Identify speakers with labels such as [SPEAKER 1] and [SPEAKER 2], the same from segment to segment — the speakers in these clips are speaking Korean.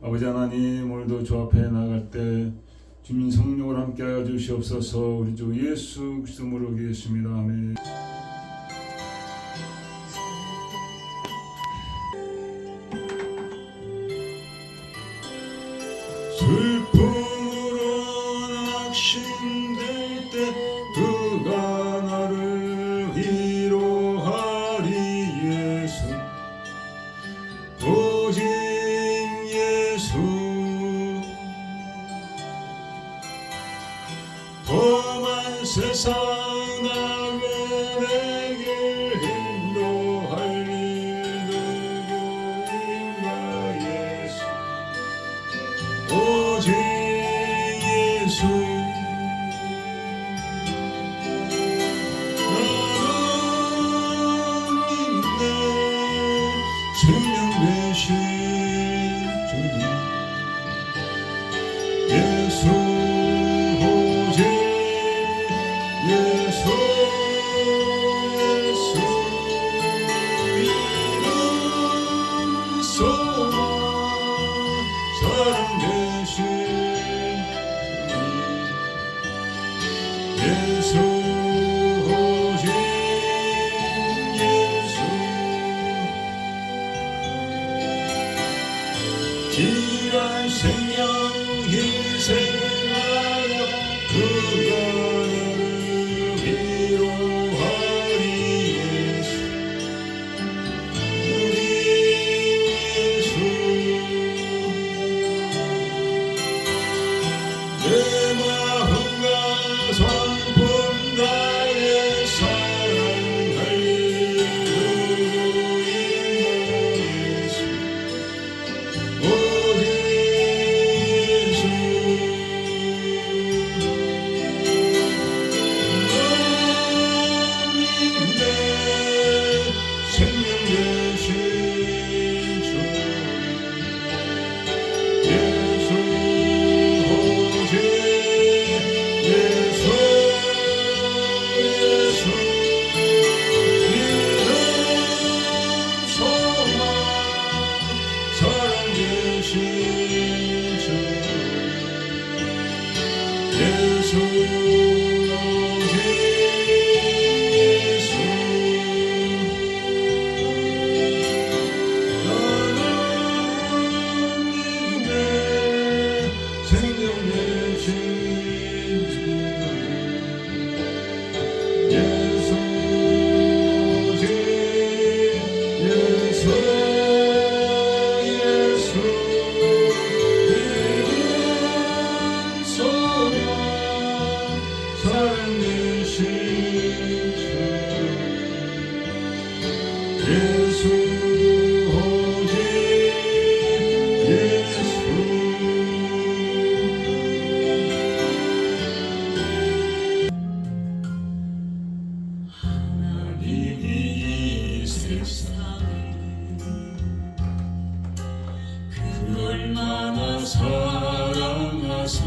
[SPEAKER 1] 아버지 하나님, 오늘도 주 앞에 나갈 때 주님 성령을 함께하여 주시옵소서. 우리 주 예수 그리스도 이름으로 기도했습니다. 아멘. 슬픔으로 낙심될 때 그가 나를 위로하리. 예수, 오직 예수. 험한 세상 나그네길 인도할 일 누구인가. 예수, 오직 예수. 하나님의 생명 되신 주님 예수, 오직 예수. 예수 이름 소망 사랑 되신 예수, 오직 예수. 귀한 생명 희생하여 그가 나를 위로하리. 예수, 우리 예수. 내 마음과 성품 다해 사랑할 누구인가. 예수, 오직 예수. 하나님의 생명 되신 주 예수, 오직 예수. 예수 이름 소망 사랑 되신 주 예수, 오직 예수. 하나님의 생명 되신 주 예수, 오직 예수. 예수 이름 소망 사랑 되신 주 예수, 오직 예수. 하나님이 이 세상을 그 얼마나 사랑하사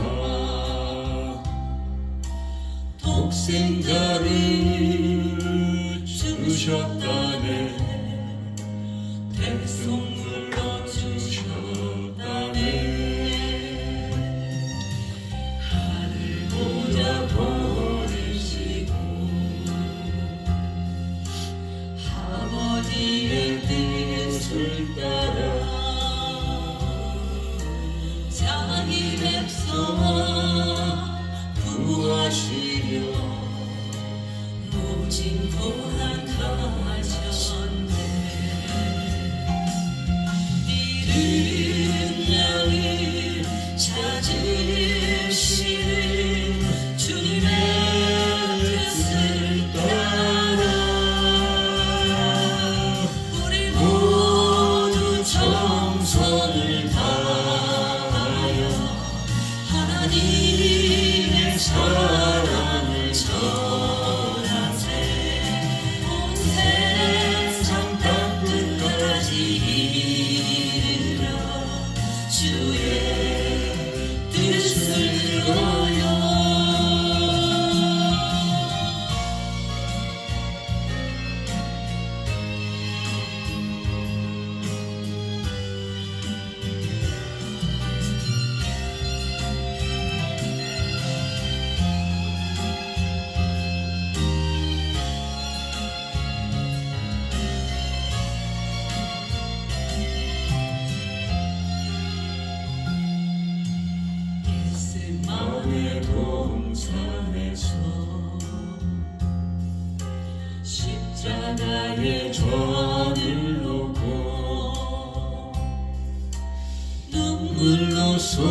[SPEAKER 1] 독생자를 주셨다네. 백성물로 주셨다네. 하늘보다 버리시고 아버지의 뜻을 따라 자기 백성을 구하시려 모진 고난 가
[SPEAKER 2] 외로운 산에서 십자가의 전을 놓고 눈물로써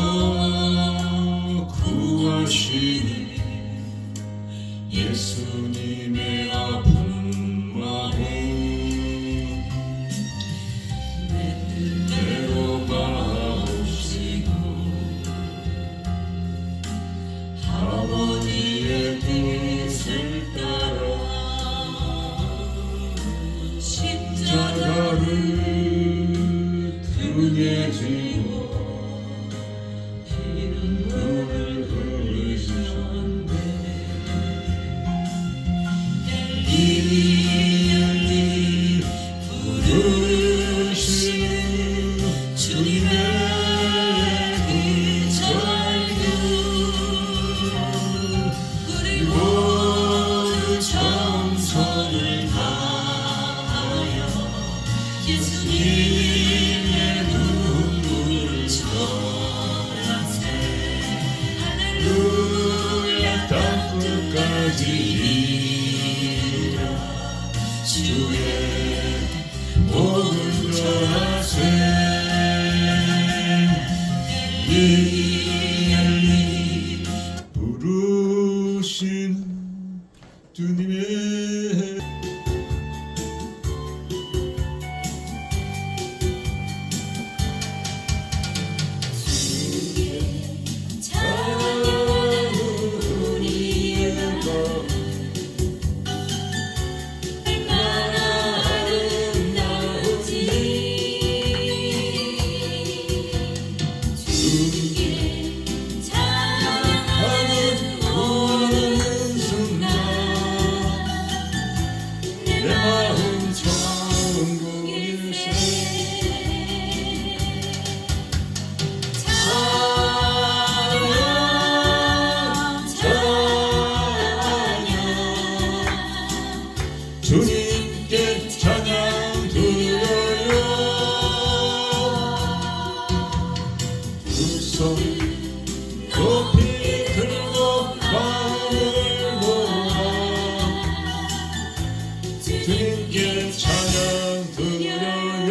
[SPEAKER 2] 구하시는 예수님의 아픈 마음 내 뜻대로 마옵시고 아버지의 뜻을 따라 십자가를 등에 지고 눈물을 흘리셨네. 엘리 부르시는 주님의 그 절규 우리 모두 정성을 다하여 예수님의 눈물을 전하세. 할렐루야 땅 끝까지 주의 복음 전하세. 엘리 부르시는 주님의 주님께 찬양 드려요. 두 손 높이 들고 마음을 모아 주님께 찬양 드려요.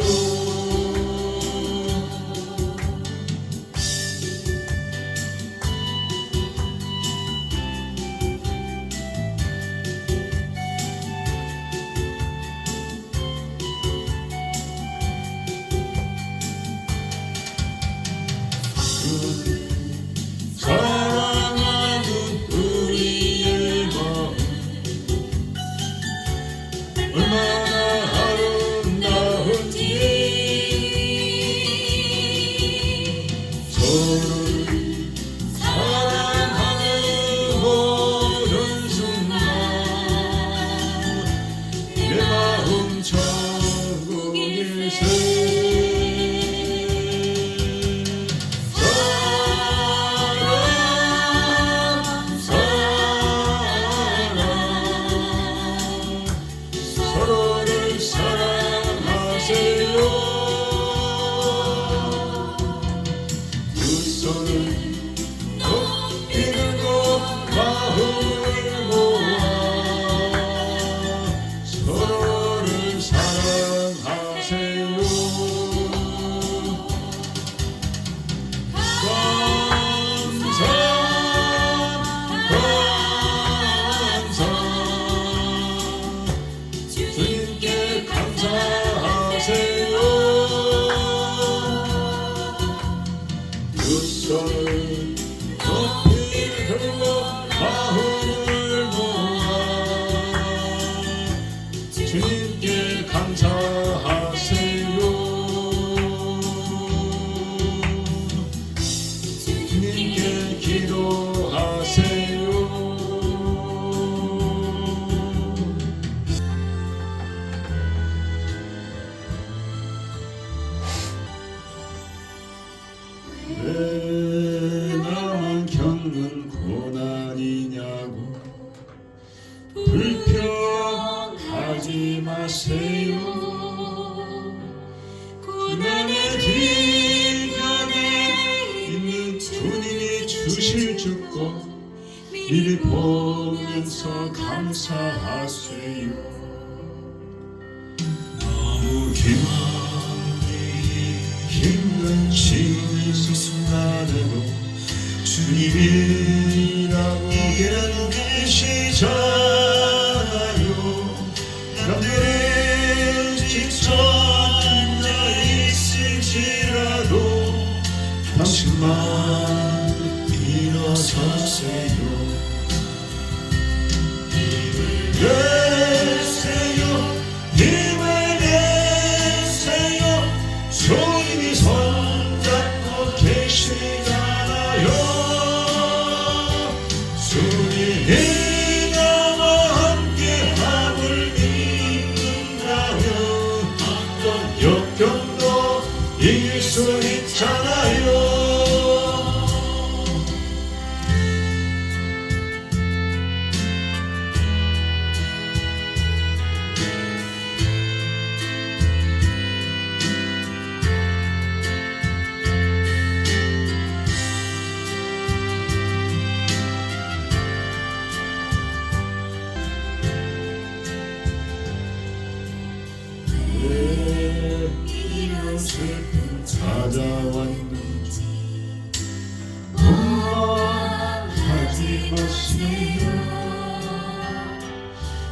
[SPEAKER 2] 주셔서 감사하세요. 너무 힘든 지금 이 순간에도 주님이라고 계시잖아요. 남들은 지쳐 앉아 있을지라도 당신만 일어서세요. 힘을 내세요. 힘을 내세요. 주님이 손잡고 계시잖아요. 주님이 나와 함께함을 믿는다면 어떤 역경도 이길 수 있잖아요. 이런 슬픔 찾아왔는지 원망하지 마세요.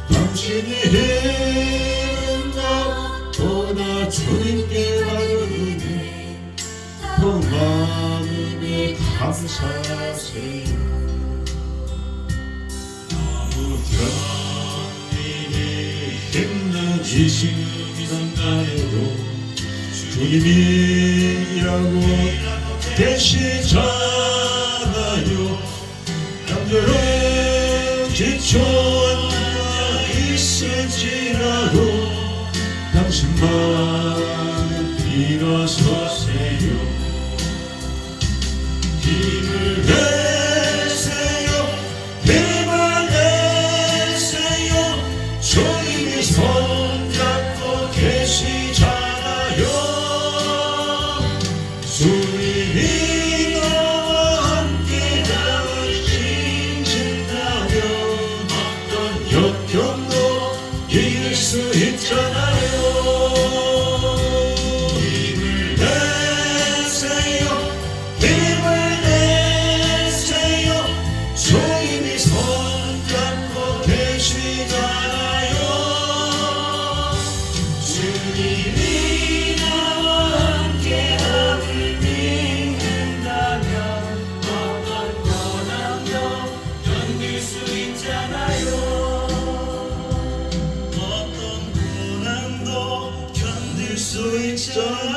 [SPEAKER 2] 당신이 힘은 나보다 주님께 받은 은혜 더 마음에 감사하세요. 너무 견디기 힘든 이 순간에도 주님이라고 계시잖아요. 남들은 지쳐 앉아 있을지라도 당신만 일어서세요. 힘을 내세요. 힘을 내세요. 주님이 손잡고 계시잖아요. 주님이 나와 함께함을 신진다면 어떤 역경도 이길 수 있잖아요. 힘을 내세요. 힘을 내세요. 주님이 손잡고 계시잖아요. 주님이 나와 함께함을 믿는다면 어떤 고난도 견딜 수 있잖아요. 어떤 고난도 견딜 수 있잖아요.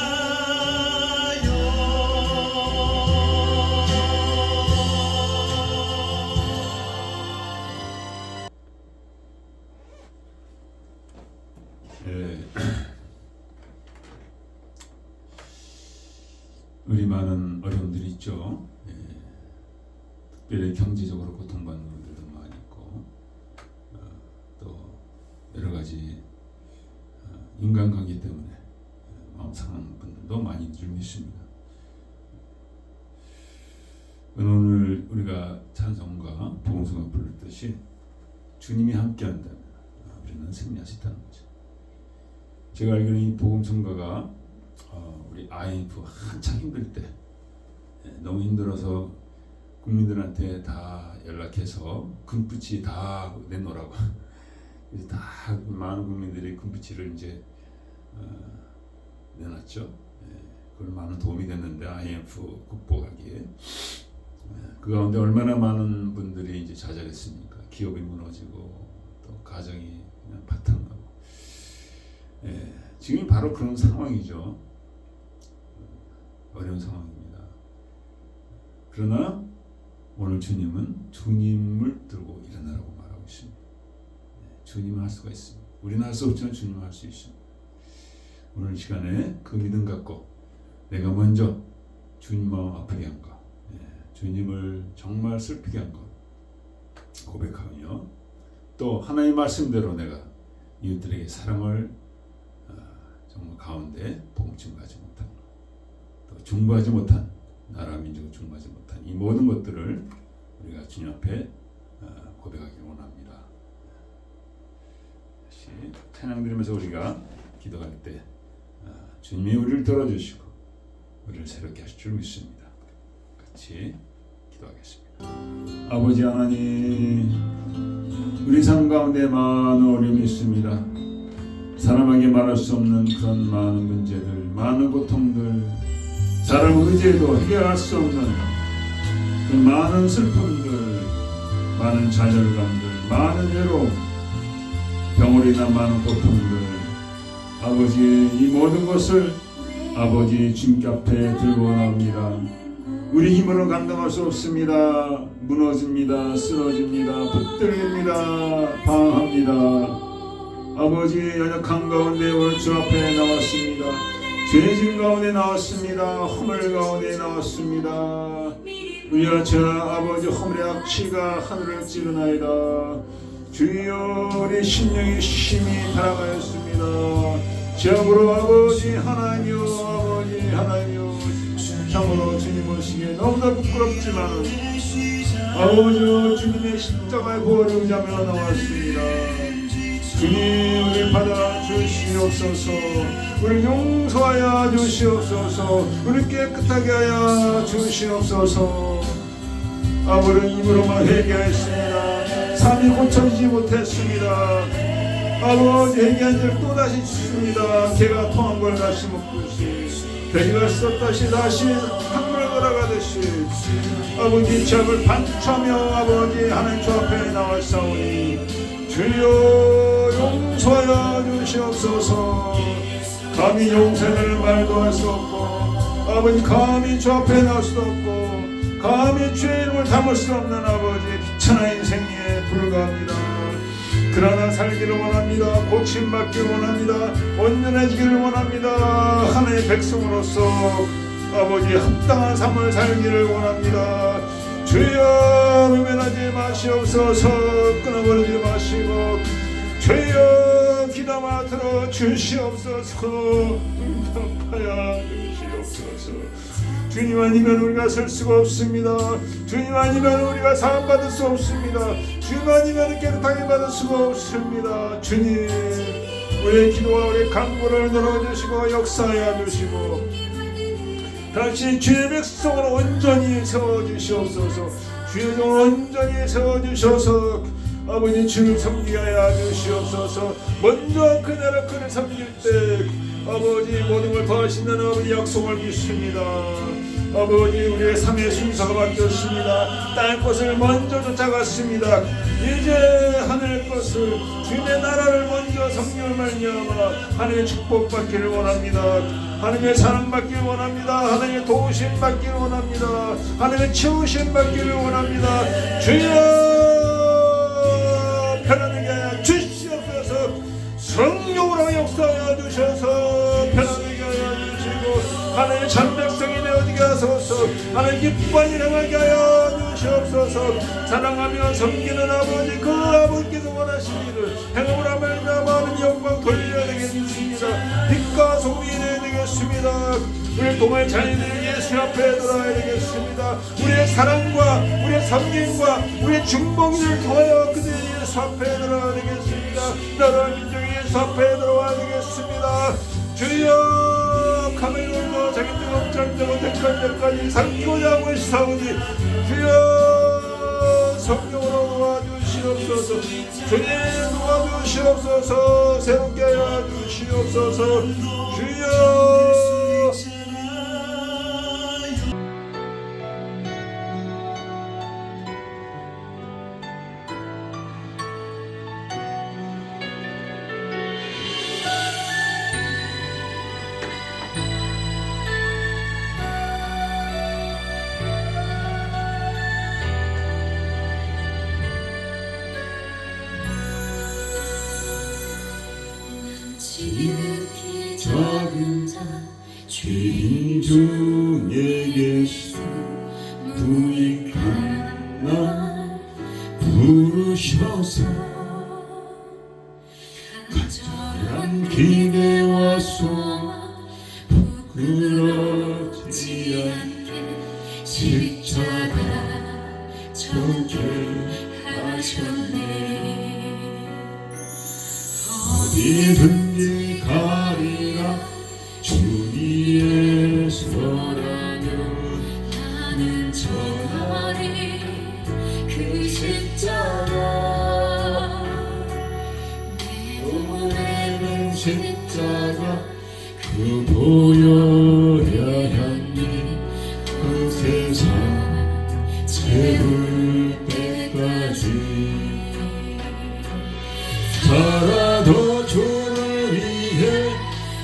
[SPEAKER 1] 우리 많은 어려움들이 있죠. 특별히 경제적으로 고통받는 분들도 많이 있고, 또 여러 가지 인간관계 때문에 마음 상한 분들도 많이 줄 믿습니다. 오늘 우리가 찬송과 복음성을 부르듯이 주님이 함께한다면 우리는 승리할 수 있다는 거죠. 제가 알기로는 이 복음성가가 우리 IMF 한창 힘들 때 너무 힘들어서 국민들한테 다 연락해서 금붙이 다 내놓으라고 그래서 다 많은 국민들이 금붙이를 이제 내놨죠. 그걸 많은 도움이 됐는데 IMF 극복하기에 그 가운데 얼마나 많은 분들이 이제 좌절했습니까? 기업이 무너지고 또 가정이 그냥 바탕나고 지금 바로 그런 상황이죠. 어려운 상황입니다. 그러나 오늘 주님은 주님을 들고 일어나라고 말하고 있습니다. 주님은 할 수가 있습니다. 우리는 할 수 없지만 주님은 할 수 있습니다. 오늘 이 시간에 그 믿음 갖고 내가 먼저 주님 마음 아프게 한 것, 주님을 정말 슬프게 한 것 고백하며 또 하나님의 말씀대로 내가 이웃들에게 사랑을 정말 가운데 복음 증거하지 못한 것, 또 중보하지 못한 나라 민족을 중보하지 못한 이 모든 것들을 우리가 주님 앞에 고백하기를 원합니다. 다시 찬양 드리면서 우리가 기도할 때 주님이 우리를 들어주시고 우리를 새롭게 하실 줄 믿습니다. 같이 기도하겠습니다. 아버지 하나님, 우리 삶 가운데 많은 어려움이 있습니다. 사람에게 말할 수 없는 그런 많은 문제들, 많은 고통들, 사람을 의지해도 해결할 수 없는 그 많은 슬픔들, 많은 좌절감들, 많은 외로움, 병으로 인한 많은 고통들, 아버지 이 모든 것을 아버지 주님께 앞에 들고 나옵니다. 우리 힘으로 감당할 수 없습니다. 무너집니다. 쓰러집니다. 붙들립니다. 방황합니다. 아버지 연약한 가운데 오늘 주 앞에 나왔습니다. 죄진 가운데 나왔습니다. 허물 가운데 나왔습니다. 우리와 저 아버지 허물의 악취가 하늘을 찌르나이다. 주여 우리 심령이 심히 타락하였습니다. 지역으로 아버지 하나님이여, 아버지 하나님이여, 참으로 주님 오시기에 너무나 부끄럽지만 아버지 주님의 십자가의 보혈을 의지하며 나왔습니다. 주님 우리 받아주시옵소서. 우리 용서하여 주시옵소서. 우리 깨끗하게 하여 주시옵소서. 아버지 입으로만 회개하였습니다. 삶이 고쳐지지 못했습니다. 아버지 회개한 줄 또다시 죽습니다. 개가 통한 걸 다시 먹듯이, 돼지가 썼다시 다시 한물 걸어가듯이 아버지 죄악을 반추하며 아버지 하나님 주 앞에 나왔사오니 주여 용서하여 주시옵소서. 감히 용서를 말도 할 수 없고 아버지 감히 주 앞에 나올 수도 없고 감히 주의 이름을 담을 수 없는 아버지 귀찮은 인생에 불과합니다. 그러나 살기를 원합니다. 고침받기를 원합니다. 온전해지기를 원합니다. 하나님의 백성으로서 아버지 합당한 삶을 살기를 원합니다. 주여 외면하지 마시옵소서. 끊어버리지 마시고 주여 귀담아 들어 주시옵소서. 응답하여 주시옵소서. 주님 아니면 우리가 설 수가 없습니다. 주님 아니면 우리가 사함받을 수 없습니다. 주님 아니면 깨끗하게 받을 수가 없습니다. 주님 우리의 기도와 우리의 간구를 들어주시고 역사하여 주시고 다시 주의 백성을 온전히 세워주시옵소서. 주의 종을 온전히 세워주셔서 아버지 주를 섬기게 하여 주시옵소서. 먼저 그날을 그를 섬길 때 아버지 모든 걸 더하신다는 아버지 약속을 믿습니다. 아버지 우리의 삶의 순서가 바뀌었습니다. 땅의 것을 먼저 쫓아갔습니다. 이제 하늘의 것을 주님의 나라를 먼저 섬기며 말미암아 하나님의 축복받기를 원합니다. 하나님의 사랑받기를 원합니다. 하나님의 도우심 받기를 원합니다. 하나님의 치우심 받기를 원합니다. 주여 편안하게 하여 주시옵소서. 성령으로 역사하여 주셔서 편안하게 하여 주시고 하나님의 참 백성이 되어지게 하소서. 하나님 기뻐하는 일을 하게 하여 주시옵소서. 사랑하며 섬기는 아버지 그 아버지께서 원하시기를 행함을 하며 많은 영광 돌려야 되겠습니다. 빛과 소금이 되어야 되겠습니다. 우리의 동의 자녀들이 예수 앞에 들어야 되겠습니다. 우리의 사랑과 우리의 섬김과 우리의 중봉이를 통하여 그들이 예수 앞에 들어야 되겠습니다. 나라 민족이 예수 앞에 들어와야 되겠습니다. 주여 카멜론과 자기 뜨거운 잠자고 택한 자까지 삼키고자 하고 있사오니 주여 성령으로 도와주시옵소서. 주님 도와주시옵소서. 새롭게 하여 주시옵소서. 주여
[SPEAKER 2] 지극히 작은 자
[SPEAKER 1] 죄인 중에 계신 부익한 날 부르셔서 간절한 기대와 소망 부끄러지 않게 십자가 전개하여 어디든지 가리라 주 위에 서라면
[SPEAKER 2] 나는 전하리 그 십자가 내 몸에는
[SPEAKER 1] 십자가 그 보여야 하니 그 세상 채울 때까지 살아도 주를 위해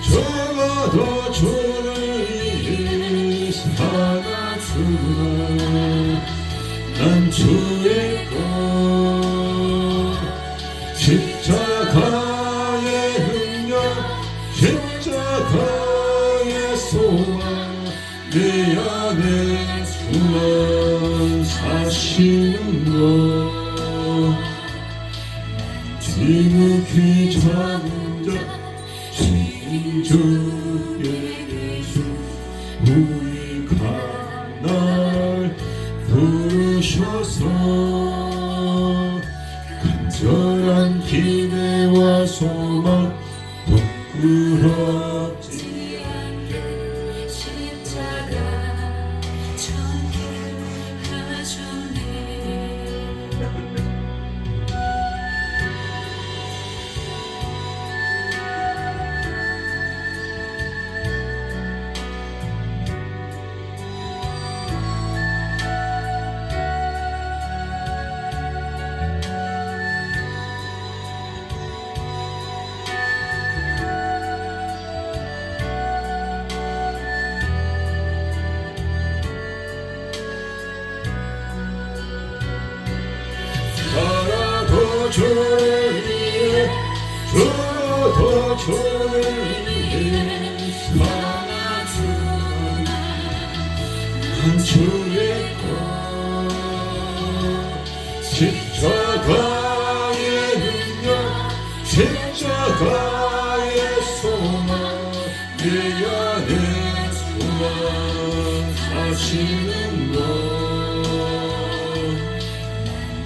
[SPEAKER 1] 죽어도 주를 위해 살아주나 난 주의 것 십자가의 능력 십자가의 소망 내 안에 주만 사시는 것 지극히 작은 자 주의 예수 우익한 날 부르셔서 간절한 기대와 소망 부끄럽지
[SPEAKER 2] 않게 십자가 전개하셨네.
[SPEAKER 1] 살아도 주를 위해 죽어도 주를 위해 살아주나 난 주의 것 십자가의 능력 십자가의 소망 내 안에 주만 사시는 것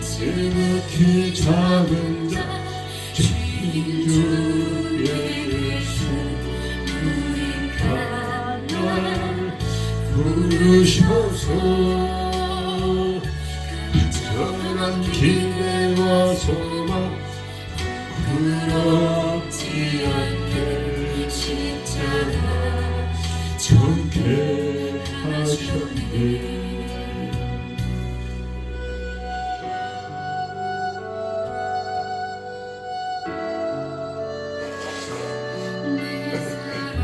[SPEAKER 1] 지극히 작은 자 주의 예수 우익한 날 부르셔서 간절한 기대와 소망 부끄럽지 않게
[SPEAKER 2] 십자가
[SPEAKER 1] 정케 하셨네.
[SPEAKER 2] 내 사랑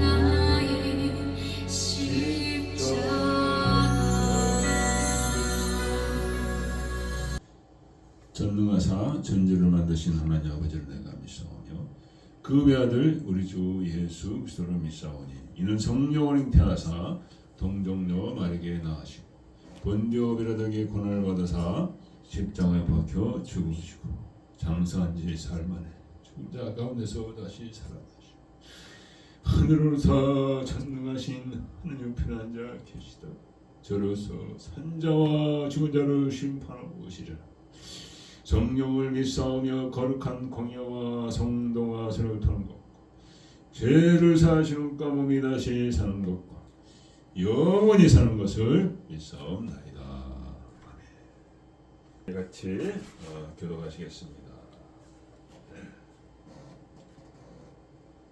[SPEAKER 2] 나의 십자가
[SPEAKER 1] 전능하사 전지를 만드신 하나님 아버지를 내가 믿사오며 그 외아들 우리 주 예수 그리스도를 믿사오니 이는 성령을 잉태하사 동정녀 마리아에게 낳으시고 본디오 비라덕의 고난을 받으사 십자가에 박혀 죽으시고 장사한 지 사흘 만에 죽은 자 가운데서 다시 살아나시고 하늘로서 전능하신 하느님 편한 자 계시다 저로서 산자와 죽은 자를 심판하고 오시리라. 성령을 믿사오며 거룩한 공예와 성도와 서로 터는 것과 죄를 사하시는 가뭄이 다시 사는 것과 영원히 사는 것을 믿사옵나이다. 아멘. 같이 교독하시겠습니다.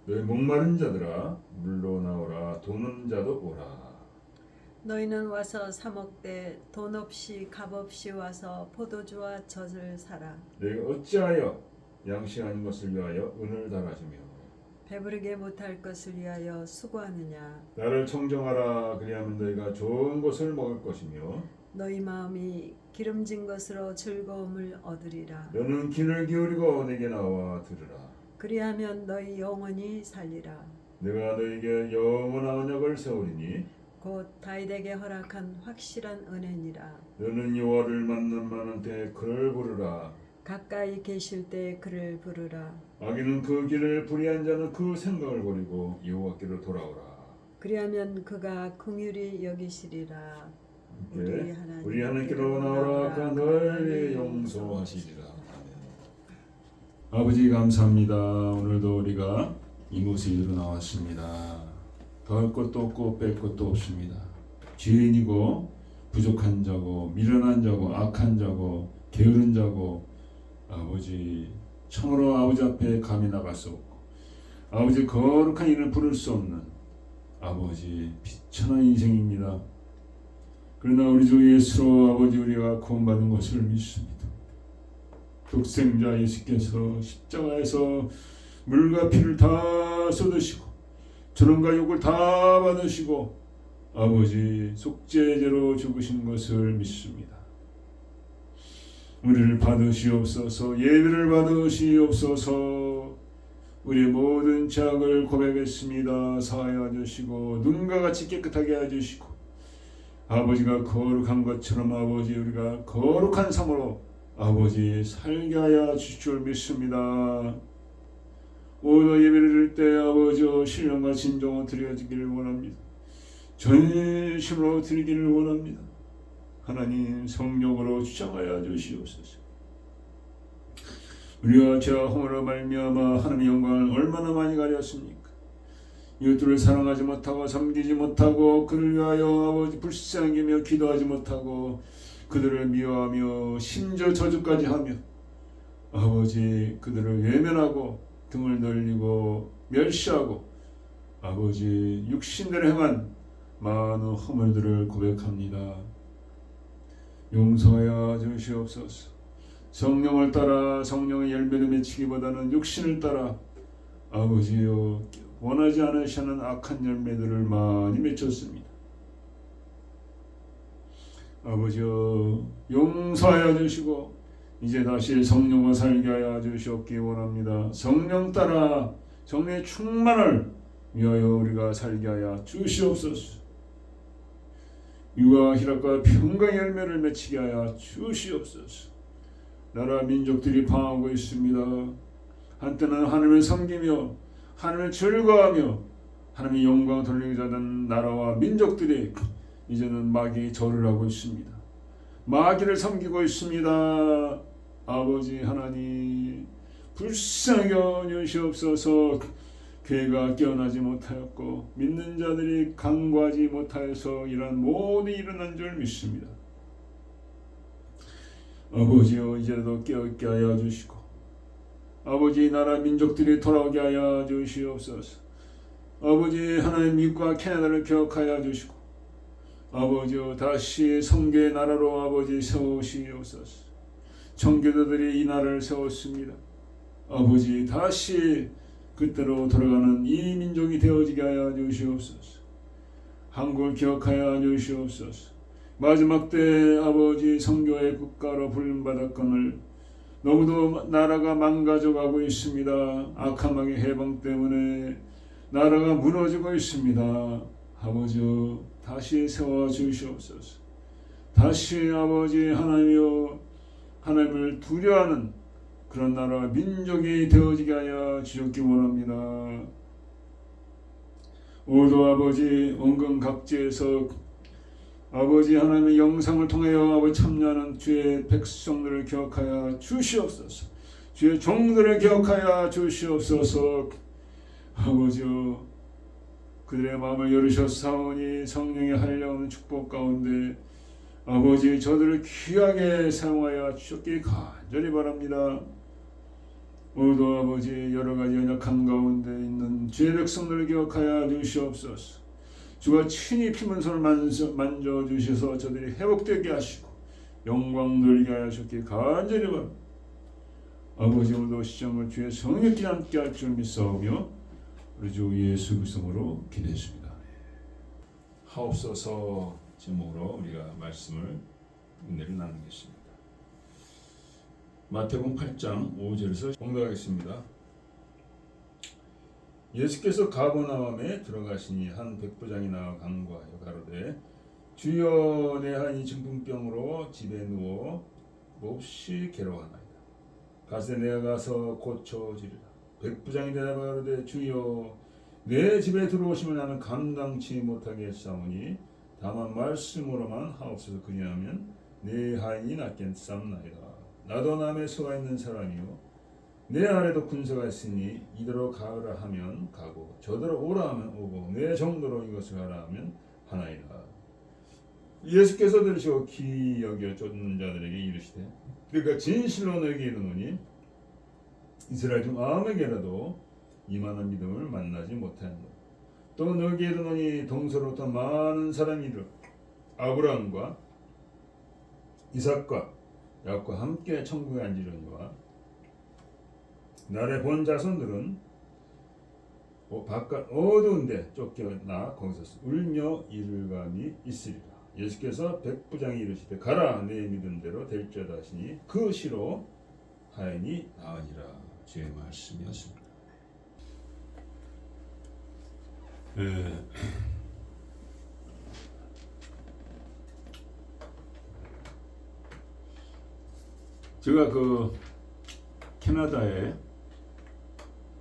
[SPEAKER 1] 너희 목마른 자들아 물로 나오라 도는 자도 오라.
[SPEAKER 3] 너희는 와서 사 먹되 돈 없이 값 없이 와서 포도주와 젖을 사라.
[SPEAKER 1] 너희가 어찌하여 양식 아닌 것을 위하여 은을 달아주며
[SPEAKER 3] 배부르게 못할 것을 위하여 수고하느냐.
[SPEAKER 1] 나를 청정하라. 그리하면 너희가 좋은 것을 먹을 것이며
[SPEAKER 3] 너희 마음이 기름진 것으로 즐거움을 얻으리라.
[SPEAKER 1] 너는 귀를 기울이고 내게 나와 들으라.
[SPEAKER 3] 그리하면 너희 영원히 살리라.
[SPEAKER 1] 내가 너희에게 영원한 언약을 세우리니
[SPEAKER 3] 곧 다윗에게 허락한 확실한 은혜니라.
[SPEAKER 1] 너는 여호와를 만난 때 그를 부르라.
[SPEAKER 3] 가까이 계실 때 그를 부르라.
[SPEAKER 1] 악인은 그 길을 불의한 자는 그 생각을 버리고 여호와께로 돌아오라.
[SPEAKER 3] 그리하면 그가 긍휼히 여기시리라.
[SPEAKER 1] 우리 하나님께로 나오라. 그가 너희를 용서하시리라. 아멘. 아버지 감사합니다. 오늘도 우리가 이곳에 이르러 나왔습니다. 더할 것도 없고 뺄 것도 없습니다. 죄인이고 부족한 자고 미련한 자고 악한 자고 게으른 자고 아버지 참으로 아버지 앞에 감히 나갈 수 없고 아버지 거룩한 이름을 부를 수 없는 아버지 비천한 인생입니다. 그러나 우리 주 예수로 아버지 우리가 구원받은 것을 믿습니다. 독생자 예수께서 십자가에서 물과 피를 다 쏟으시고 저놈과 욕을 다 받으시고 아버지 속죄제로 죽으신 것을 믿습니다. 우리를 받으시옵소서. 예배를 받으시옵소서. 우리의 모든 죄악을 고백했습니다. 사하여 주시고 눈과 같이 깨끗하게 해주시고 아버지가 거룩한 것처럼 아버지 우리가 거룩한 삶으로 아버지 살게 하여 주실 줄 믿습니다. 오늘 예배를 드릴 때 아버지 신령과 진정으로 드려지기를 원합니다. 전심으로 드리기를 원합니다. 하나님 성령으로 주장하여 주시옵소서. 우리가 죄와 허물로 말미암아 하나님의 영광을 얼마나 많이 가렸습니까? 이웃들을 사랑하지 못하고 섬기지 못하고 그를 위하여 아버지 불쌍히 여기며 기도하지 못하고 그들을 미워하며 심지어 저주까지 하며 아버지 그들을 외면하고 등을 돌리고 멸시하고 아버지 육신대로 행한 많은 허물들을 고백합니다. 용서하여 주시옵소서. 성령을 따라 성령의 열매를 맺히기보다는 육신을 따라 아버지여 원하지 않으시는 악한 열매들을 많이 맺혔습니다. 아버지여 용서하여 주시고 이제 다시 성령과 살게 하여 주시옵기 원합니다. 성령 따라 성령의 충만을 위하여 우리가 살게 하여 주시옵소서. 유아 희락과 평강의 열매를 맺히게 하여 주시옵소서. 나라 민족들이 방황하고 있습니다. 한때는 하나님을 섬기며 하나님을 즐거워하며 하나님의 영광을 돌리고자 하는 나라와 민족들이 이제는 마귀의 절을 하고 있습니다. 마귀를 섬기고 있습니다. 아버지 하나님 불쌍히 여기시옵소서. 교회가 깨어나지 못하였고 믿는 자들이 강구하지 못하여서 이런 모든 일어난 줄 믿습니다. 아버지여 이제라도 깨어있게 하여 주시고 아버지 나라 민족들이 돌아오게 하여 주시옵소서. 아버지 하나님 미국과 캐나다를 기억하여 주시고 아버지여 다시 성교의 나라로 아버지 세우시옵소서. 청교도들이 이 나라를 세웠습니다. 아버지 다시 그때로 돌아가는 이 민족이 되어지게 하여 주시옵소서. 한국을 기억하여 주시옵소서. 마지막 때 아버지 성교의 국가로 부름받았건을 너무도 나라가 망가져가고 있습니다. 악한 마귀 해방 때문에 나라가 무너지고 있습니다. 아버지 다시 세워 주시옵소서. 다시 아버지 하나님이여 하나님을 두려워하는 그런 나라와 민족이 되어지게 하여 주셨기 원합니다. 오도 아버지 원근 각지에서 아버지 하나님의 영상을 통하여 아버지 참여하는 주의 백성들을 기억하여 주시옵소서. 주의 종들을 기억하여 주시옵소서. 아버지여 그들의 마음을 열으셨사오니 성령의 한량없는 축복 가운데 아버지 저들을 귀하게 사용하여 주셨기 간절히 바랍니다. 오늘도 아버지 여러가지 연약한 가운데 있는 주의 백성들을 기억하여 주시옵소서. 주가 친히 피문손을 만져주셔서 저들이 회복되게 하시고 영광 돌리게 하셨기 간절히 바랍니다. 아버지 오늘도 시정을 주의 성령께 함께 할 줄 믿사오며 우리 주 예수 그리스도로 기도했습니다. 하옵소서 제목으로 우리가 말씀을 은혜를 나누겠습니다. 마태복음 8장 5절에서 공독하겠습니다. 예수께서 가버나움에 들어가시니 한 백부장이 나와 간구하여 가로되 주여 내 아이 중풍병으로 집에 누워 몹시 괴로워하나이다. 가세 내가 가서 고쳐주리라. 백부장이 대답하여 가로되 주여 내 집에 들어오시면 나는 감당치 못하겠사오니 다만 말씀으로만 하옵소서. 그리하면 내 하인이 낫겠사옵나이다. 나도 남의 소가 있는 사람이요 내 아래도 군사가 있으니 이대로 가라 하면 가고 저대로 오라 하면 오고 내 정도로 이것을 하라 하면 하나이다. 예수께서 들으시고 귀히 여겨 쫓는 자들에게 이르시되 그러니까 진실로 너에게 이르노니 이스라엘 중 아무에게라도 이만한 믿음을 만나지 못하였노라. 또 너에게 이르노니 동서로부터 많은 사람이 이르 아브라함과 이삭과 야곱과 함께 천국에 앉으려니와 나의 본 자손들은 바깥 어두운 데 쫓겨나 거기서 울며 이를 감이 있으리라. 예수께서 백부장이 이르시되 가라 내 믿음대로 될지어다 하시니 그 시로 하인이 나으니라. 주의 말씀이었습니다. 제가 그 캐나다에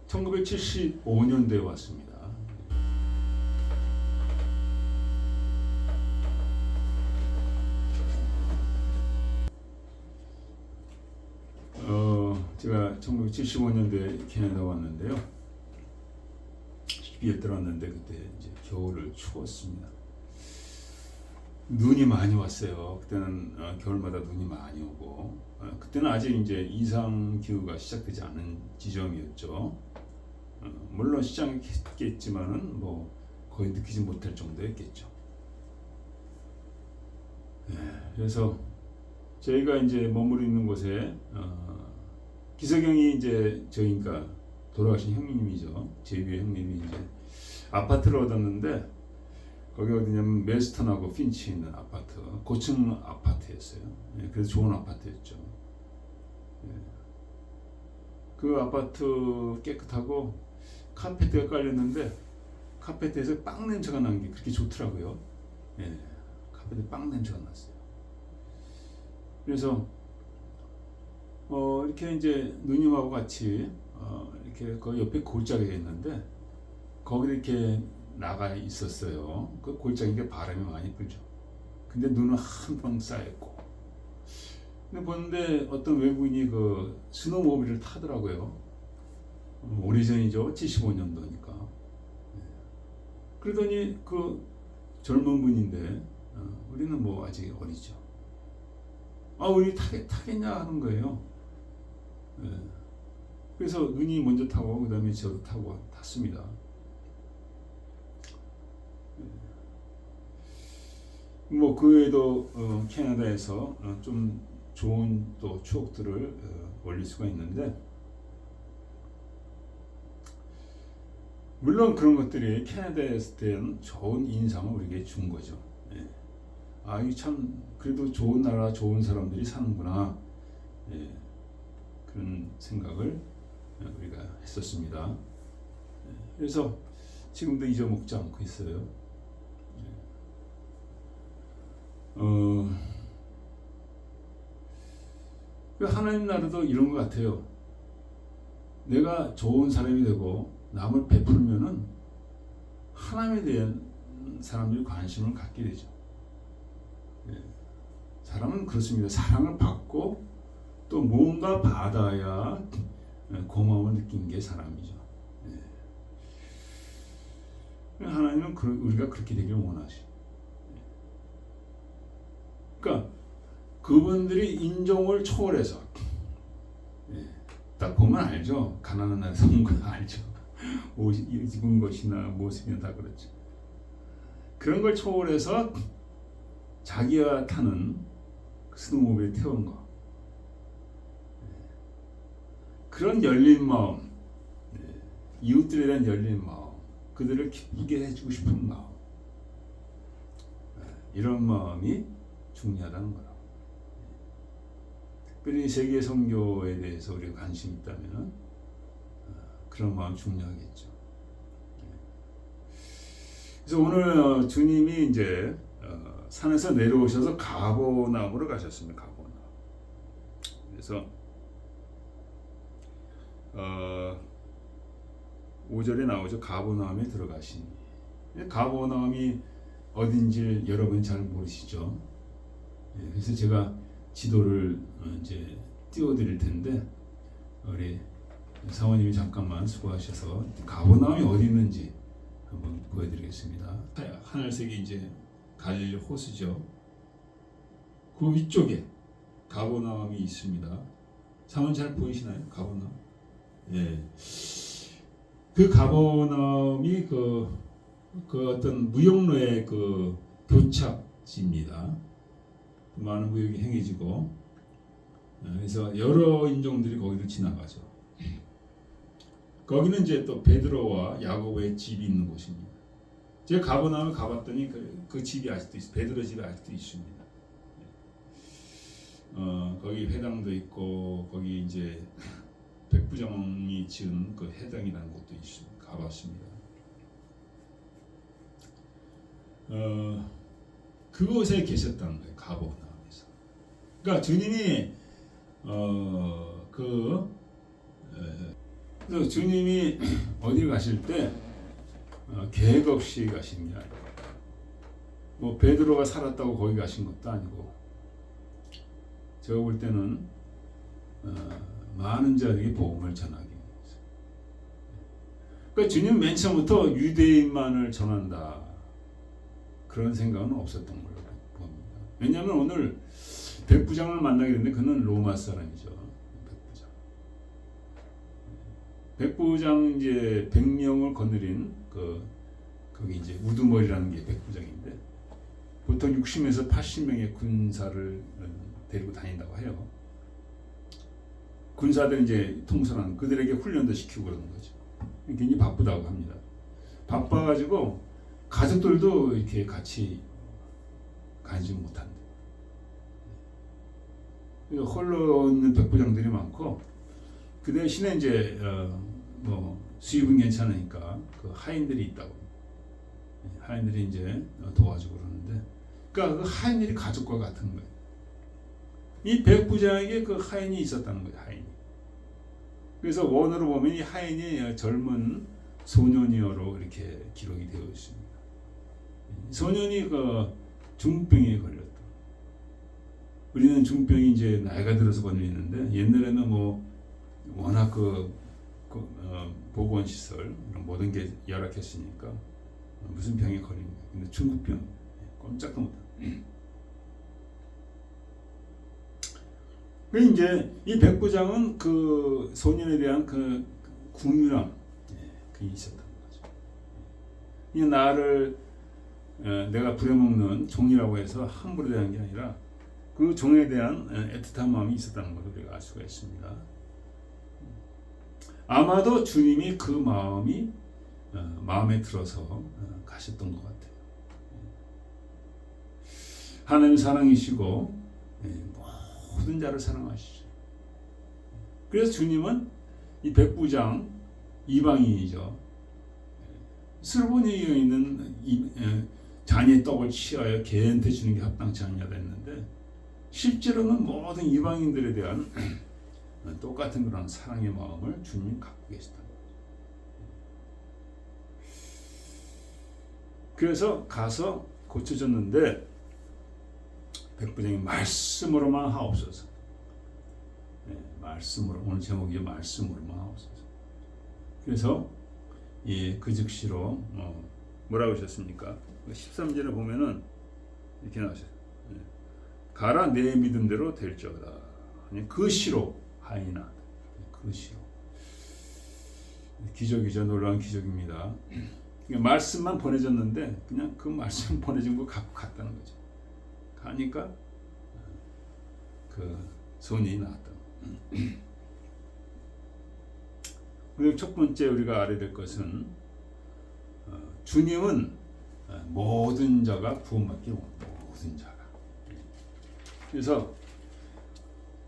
[SPEAKER 1] 1975년도에 왔습니다. 제가 1975년도에 캐나다 왔는데요. 12월 들어왔는데 그때 이제 겨울을 추웠습니다. 눈이 많이 왔어요. 그때는 겨울마다 눈이 많이 오고 그때는 아직 이제 이상 기후가 시작되지 않은 지점이었죠. 물론 시작했겠지만은 뭐 거의 느끼지 못할 정도였겠죠. 그래서 저희가 이제 머무르는 곳에 기석영이 이제 저희니까 돌아가신 형님이죠. 제 위에 형님이 이제 아파트를 얻었는데 거기 어디냐면 멜스턴하고 핀치 있는 아파트, 고층 아파트였어요. 그래서 좋은 아파트였죠. 그 아파트 깨끗하고 카페트가 깔렸는데 카페트에서 빵 냄새가 나는 게 그렇게 좋더라고요. 카페트 빵 냄새가 났어요. 그래서 이렇게 이제 누님하고 같이 이렇게 그 옆에 골짜기가 있는데 거기 이렇게 나가 있었어요. 그 골짜기가 바람이 많이 불죠. 근데 눈은 한 방 쌓였고. 근데 보는데 어떤 외국인이 그 스노우모빌을 타더라고요. 오래전이죠. 75년도니까. 그러더니 그 젊은 분인데 우리는 뭐 아직 어리죠. 우리 타겠냐 하는 거예요. 그래서 눈이 먼저 타고 그 다음에 저도 타고 탔습니다. 뭐 그 외에도 캐나다에서 좀 좋은 또 추억들을 올릴 수가 있는데 물론 그런 것들이 캐나다에서 대한 좋은 인상을 우리에게 준 거죠. 이 참 그래도 좋은 나라 좋은 사람들이 사는구나. 그런 생각을 우리가 했었습니다. 그래서 지금도 잊어먹지 않고 있어요. 하나님 나라도 이런 것 같아요. 내가 좋은 사람이 되고 남을 베풀면은 하나님에 대한 사람들이 관심을 갖게 되죠. 사람은 그렇습니다. 사랑을 받고 또 뭔가 받아야 고마움을 느끼는 게 사람이죠. 하나님은 우리가 그렇게 되길 원하시. 그러니까 그분들이 인종을 초월해서 딱 보면 알죠. 가난한 나라에서 온 건 알죠. 옷 입은 것이나 모습이나 다 그렇죠. 그런 걸 초월해서 자기가 타는 스노우모빌에 태운 거. 그런 열린 마음, 이웃들에 대한 열린 마음, 그들을 기쁘게 해주고 싶은 마음, 이런 마음이 중요하다는 거라고. 특별히 세계 선교에 대해서 우리가 관심이 있다면 그런 마음 중요하겠죠. 그래서 오늘 주님이 이제 산에서 내려오셔서 가버나움으로 가셨습니다. 가버나움. 그래서 5절에 나오죠. 가버나움에 들어가시니. 가버나움이 어딘지 여러분 잘 모르시죠. 그래서 제가 지도를 이제 띄워드릴 텐데 우리 사모님이 잠깐만 수고하셔서 가버나움이 어디 있는지 한번 보여드리겠습니다. 하늘색이 이제 갈릴리 호수죠. 그 위쪽에 가버나움이 있습니다. 사모님 잘 보이시나요? 가버나움. 예. 그 가버나움이 그 어떤 무역로의 그 교착지입니다. 많은 무역이 행해지고, 그래서 여러 인종들이 거기를 지나가죠. 거기는 이제 또 베드로와 야고보의 집이 있는 곳입니다. 제가 가버나움에 가봤더니 그 집이 아직도 있어요. 베드로 집이 아직도 있습니다. 거기 회당도 있고, 거기 이제 백부장이 지은 그 회당이라는 곳도 있습니다. 가봤습니다. 그곳에 계셨다는 거예요. 가버나움에서. 그러니까 주님이 그래서 주님이 어디 가실 때 계획 없이 가신 게 아니고, 뭐 베드로가 살았다고 거기 가신 것도 아니고, 제가 볼 때는 많은 자에게 복음을 전하기 위해서. 그러니까 주님 맨 처음부터 유대인만을 전한다, 그런 생각은 없었던 걸로 봅니다. 왜냐하면 오늘 백부장을 만나게 됐는데 그는 로마 사람이죠. 백부장 이제 100명을 거느린 거기 이제 우두머리라는 게 백부장인데, 보통 60에서 80명의 군사를 데리고 다닌다고 해요. 군사들 이제 통솔하는, 그들에게 훈련도 시키고 그러는 거죠. 굉장히 바쁘다고 합니다. 바빠가지고 가족들도 이렇게 같이 가지 못한다. 홀로 있는 백부장들이 많고, 그 대신에 이제 뭐 수입은 괜찮으니까 그 하인들이 있다고. 하인들이 이제 도와주고 그러는데, 그러니까 그 하인들이 가족과 같은 거예요. 이 백부장에게 그 하인이 있었다는 거예요. 하인이. 그래서 원어로 보면 이 하인이 젊은 소년이어로 이렇게 기록이 되어 있습니다. 소년이 그 중병에 걸렸다. 우리는 중병이 이제 나이가 들어서 걸리는데, 옛날에는 뭐 워낙 보건시설 모든 게 열악했으니까 무슨 병에 걸린 거예요. 근데 중국병, 꼼짝도 못하고. 그 이제 이 백부장은 그 소년에 대한 그 궁유랑 그게 있었던 거죠. 이 나를 내가 부려먹는 종이라고 해서 함부로 대한 게 아니라 그 종에 대한 애틋한 마음이 있었다는 것을 우리가 알 수가 있습니다. 아마도 주님이 그 마음이 마음에 들어서 가셨던 것 같아요. 하나님 사랑이시고 모든 자를 사랑하시죠. 그래서 주님은 이 백부장, 이방인이죠. 스르보니에 있는 잔의 떡을 취하여 개한테 주는 게 합당치 않냐고 했는데, 실제로는 모든 이방인들에 대한 똑같은 그런 사랑의 마음을 주님이 갖고 계시다는 거죠. 그래서 가서 고쳐졌는데, 백부장이 말씀으로만 하옵소서. 말씀으로, 오늘 제목이 말씀으로만 하옵소서. 그래서 그 즉시로 뭐라고 하셨습니까? 13절에 보면은 이렇게 나오셨어요. 가라 내 믿음대로 될지어다. 그 시로 하이나, 그 시로. 기적이죠. 놀라운 기적입니다. 말씀만 보내졌는데 그냥 그 말씀 보내준 거 갖고 갔다는 거죠. 가니까 그 손이 나왔다. 그리고 첫 번째 우리가 알아야 될 것은, 주님은 모든 자가 구원받기 원합니다. 모든 자가. 그래서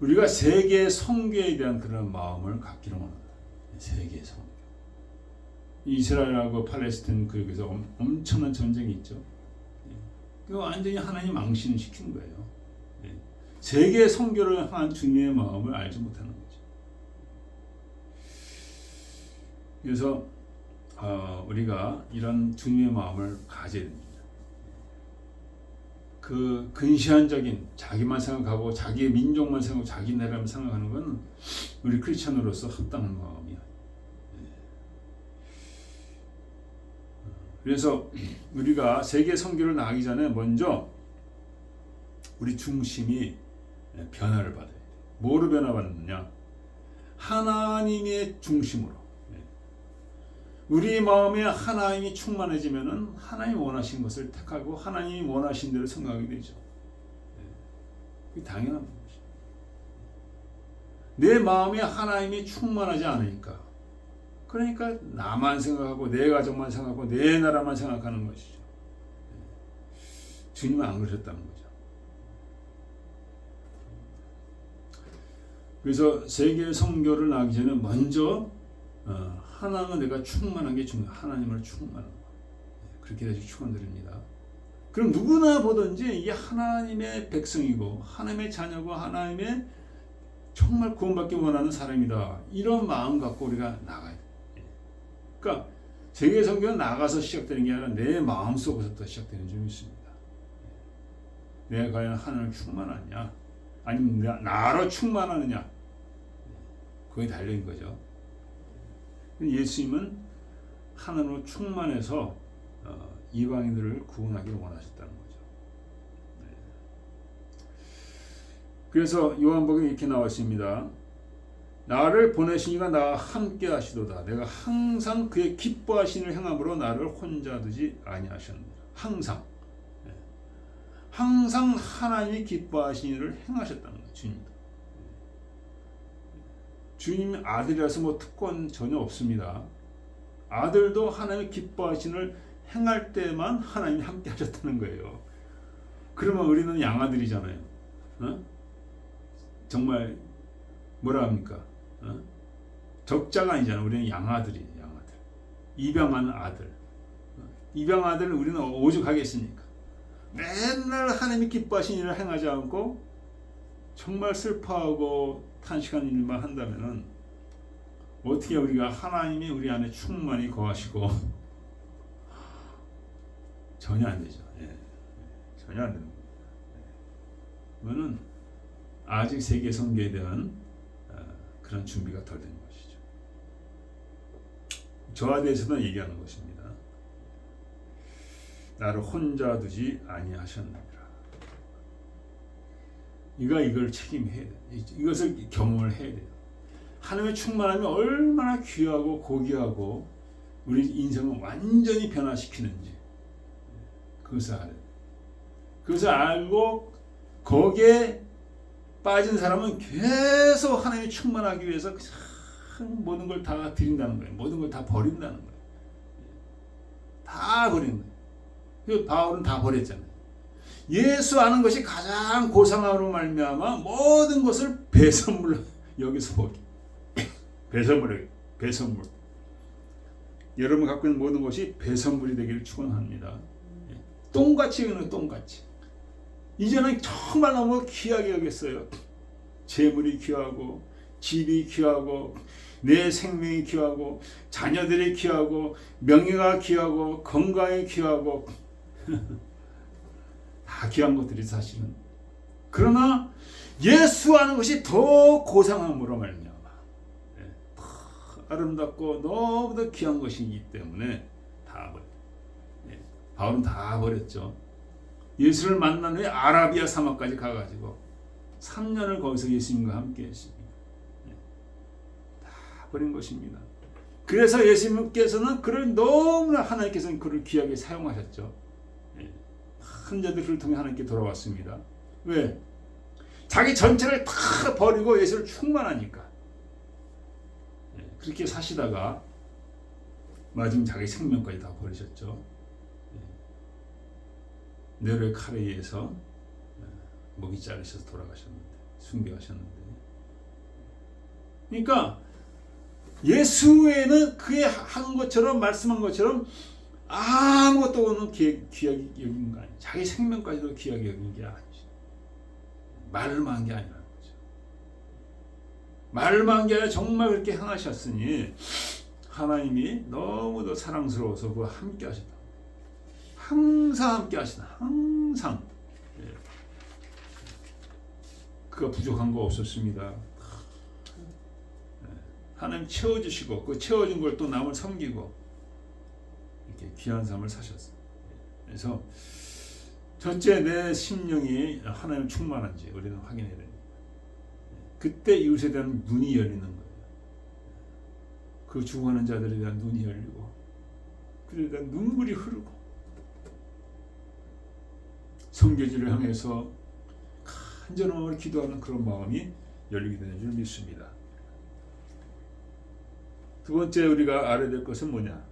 [SPEAKER 1] 우리가 세계 선교에 대한 그런 마음을 갖기를 원합니다. 세계 선교. 이스라엘하고 팔레스타인 그에서 엄청난 전쟁이 있죠. 그 완전히 하나님 망신을 시킨 거예요. 세계 선교를 향한 주님의 마음을 알지 못하는 거죠. 그래서 우리가 이런 주님의 마음을 가져야 됩니다. 그 근시안적인 자기만 생각하고 자기의 민족만 생각하고 자기 나라만 생각하는 건 우리 크리스천으로서 합당한 마음이야. 그래서 우리가 세계 선교를 나가기 전에 먼저 우리 중심이 변화를 받아야 돼. 뭐로 변화받느냐? 하나님의 중심으로. 우리 마음에 하나님이 충만해지면은 하나님이 원하신 것을 택하고 하나님이 원하신 대로 생각하게 되죠. 그게 당연한 것이죠. 내 마음에 하나님이 충만하지 않으니까, 그러니까 나만 생각하고 내 가족만 생각하고 내 나라만 생각하는 것이죠. 주님은 안 그러셨다는 거죠. 그래서 세계 선교를 나가기 전에 먼저 하나님은 내가 충만한 게 중요해요. 하나님을 충만한 거. 그렇게 다시 축원드립니다. 그럼 누구나 보든지 이게 하나님의 백성이고 하나님의 자녀고 하나님의 정말 구원받기 원하는 사람이다. 이런 마음 갖고 우리가 나가야 돼요. 그러니까 세계 선교는 나가서 시작되는 게 아니라 내 마음속에서부터 시작되는 점이 있습니다. 내가 과연 하나님을 충만하냐? 아니면 나로 충만하느냐? 그게 달려있는 거죠. 예수님은 하나님으로 충만해서 이방인들을 구원하기를 원하셨다는 거죠. 그래서 요한복음에 이렇게 나와 있습니다. 나를 보내시니가 나와 함께 하시도다. 내가 항상 그의 기뻐하시는 행함으로 나를 혼자 두지 아니하셨느니라. 항상 하나님이 기뻐하시는 일을 행하셨다는 거예요. 주님 아들이라서 뭐 특권 전혀 없습니다. 아들도 하나님이 기뻐하시는 일을 행할 때만 하나님이 함께 하셨다는 거예요. 그러면 우리는 양아들이잖아요. 정말 뭐라 합니까? 적자가 아니잖아요. 우리는 양아들이에요. 양아들. 입양하는 아들. 입양 아들은 우리는 오죽하겠습니까? 맨날 하나님이 기뻐하시는 일을 행하지 않고 정말 슬퍼하고 탄식하는 일만 한다면은 어떻게 우리가 하나님이 우리 안에 충만히 거하시고 전혀 안 되죠. 전혀 안 됩니다. 그거는 아직 세계 선교에 대한 그런 준비가 덜 된 것이죠. 저와 대해서는 얘기하는 것입니다. 나를 혼자 두지 아니하셨느니라. 이걸 책임해야 돼. 이것을 경험을 해야 돼요. 하나님의 충만함이 얼마나 귀하고 고귀하고 우리 인생을 완전히 변화시키는지 그것을 알아야 돼. 그것을 알고 거기에 빠진 사람은 계속 하나님이 충만하기 위해서 모든 걸 다 드린다는 거예요. 모든 걸 다 버린다는 거예요. 다 버리는 거예요. 그 바울은 다 버렸잖아요. 예수 아는 것이 가장 고상함으로 말미암아 모든 것을 배선물로 여기서 보기. 배선물. 여러분 갖고 있는 모든 것이 배선물이 되기를 축원합니다. 똥같이 여기는 똥같이. 이제는 정말 너무 귀하게 여겼어요. 재물이 귀하고 집이 귀하고 내 생명이 귀하고 자녀들이 귀하고 명예가 귀하고 건강이 귀하고 다 귀한 것들이 사실은. 그러나 예수 아는 것이 더 고상함으로 말미암아 더 아름답고 너무도 귀한 것이기 때문에 다 버려. 바울은 다 버렸죠. 예수를 만난 후에 아라비아 사막까지 가가지고 3년을 거기서 예수님과 함께 했습니다. 다 버린 것입니다. 그래서 예수님께서는 그를 너무나 하나님께서는 그를 귀하게 사용하셨죠. 한 자들을 통해 하나님께 돌아왔습니다. 왜? 자기 전체를 다 버리고 예수를 충만하니까. 그렇게 사시다가 마지막 자기 생명까지 다 버리셨죠. 네로의 칼에 의해서 목이 자르셔서 돌아가셨는데, 숭배하셨는데. 그러니까 예수에는 그의 한 것처럼 말씀한 것처럼 아무것도 없는 귀하게 여긴 거 아니에요. 자기 생명까지도 귀하게 여긴 게 아니죠. 말로만 한 게 아니라는 거죠. 말로만 한 게 아니라 정말 그렇게 행하셨으니 하나님이 너무도 사랑스러워서 그와 함께 하셨다. 항상 함께 하시다. 항상. 그가 부족한 거 없었습니다. 하나님 채워주시고 그 채워준 걸 또 남을 섬기고 이렇게 귀한 삶을 사셨어요. 그래서 첫째 내 심령이 하나님 충만한지 우리는 확인해야 됩니다. 그때 이웃에 대한 눈이 열리는 거예요. 그 죽어가는 자들에 대한 눈이 열리고 그들에 대한 눈물이 흐르고 성교지를 향해서 간절한 마음으로 기도하는 그런 마음이 열리게 되는 줄 믿습니다. 두 번째 우리가 알아야 될 것은 뭐냐?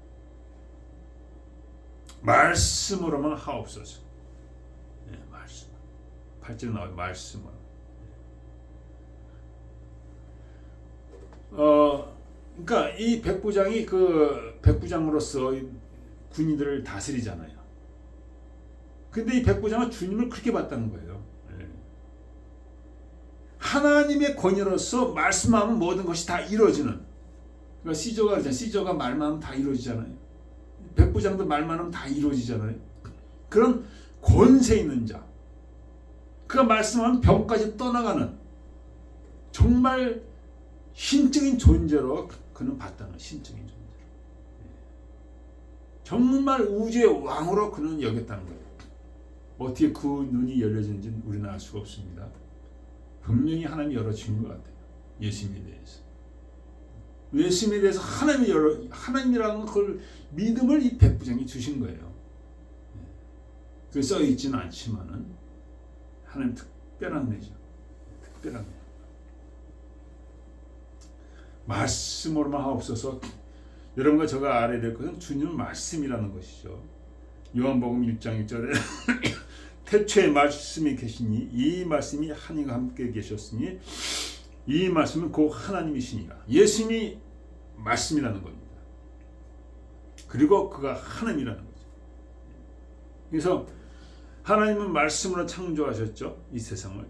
[SPEAKER 1] 말씀으로만 하옵소서. 네, 말씀. 8절에 나와요. 말씀으로. 그러니까 이 백부장이 그 백부장으로서 군인들을 다스리잖아요. 근데 이 백부장은 주님을 그렇게 봤다는 거예요. 네. 하나님의 권위로서 말씀하면 모든 것이 다 이루어지는. 그러니까 시저가 말만 하면 다 이루어지잖아요. 백부장도 말만 하면 다 이루어지잖아요. 그런 권세 있는 자. 그가 말씀하면 병까지 떠나가는 정말 신적인 존재로 그는 봤다는 신적인 존재로. 정말 우주의 왕으로 그는 여겼다는 거예요. 어떻게 그 눈이 열려지는지는 우리는 알 수가 없습니다. 분명히 하나님이 열어준 것 같아요. 예수님에 대해서. 예수님에 대해서 하나님이라는 그 믿음을 이 백부장이 주신 거예요. 그게 써 있지는 않지만은 하나님 특별한 은혜죠. 특별한 은혜. 말씀으로만 하옵소서. 여러분과 제가 알아야 될 것은 주님은 말씀이라는 것이죠. 요한복음 1장 1절에 태초에 말씀이 계시니 이 말씀이 하나님과 함께 계셨으니 이 말씀은 곧 하나님이시니라. 예수님이 말씀이라는 겁니다. 그리고 그가 하나님이라는 거죠. 그래서 하나님은 말씀으로 창조하셨죠. 이 세상을.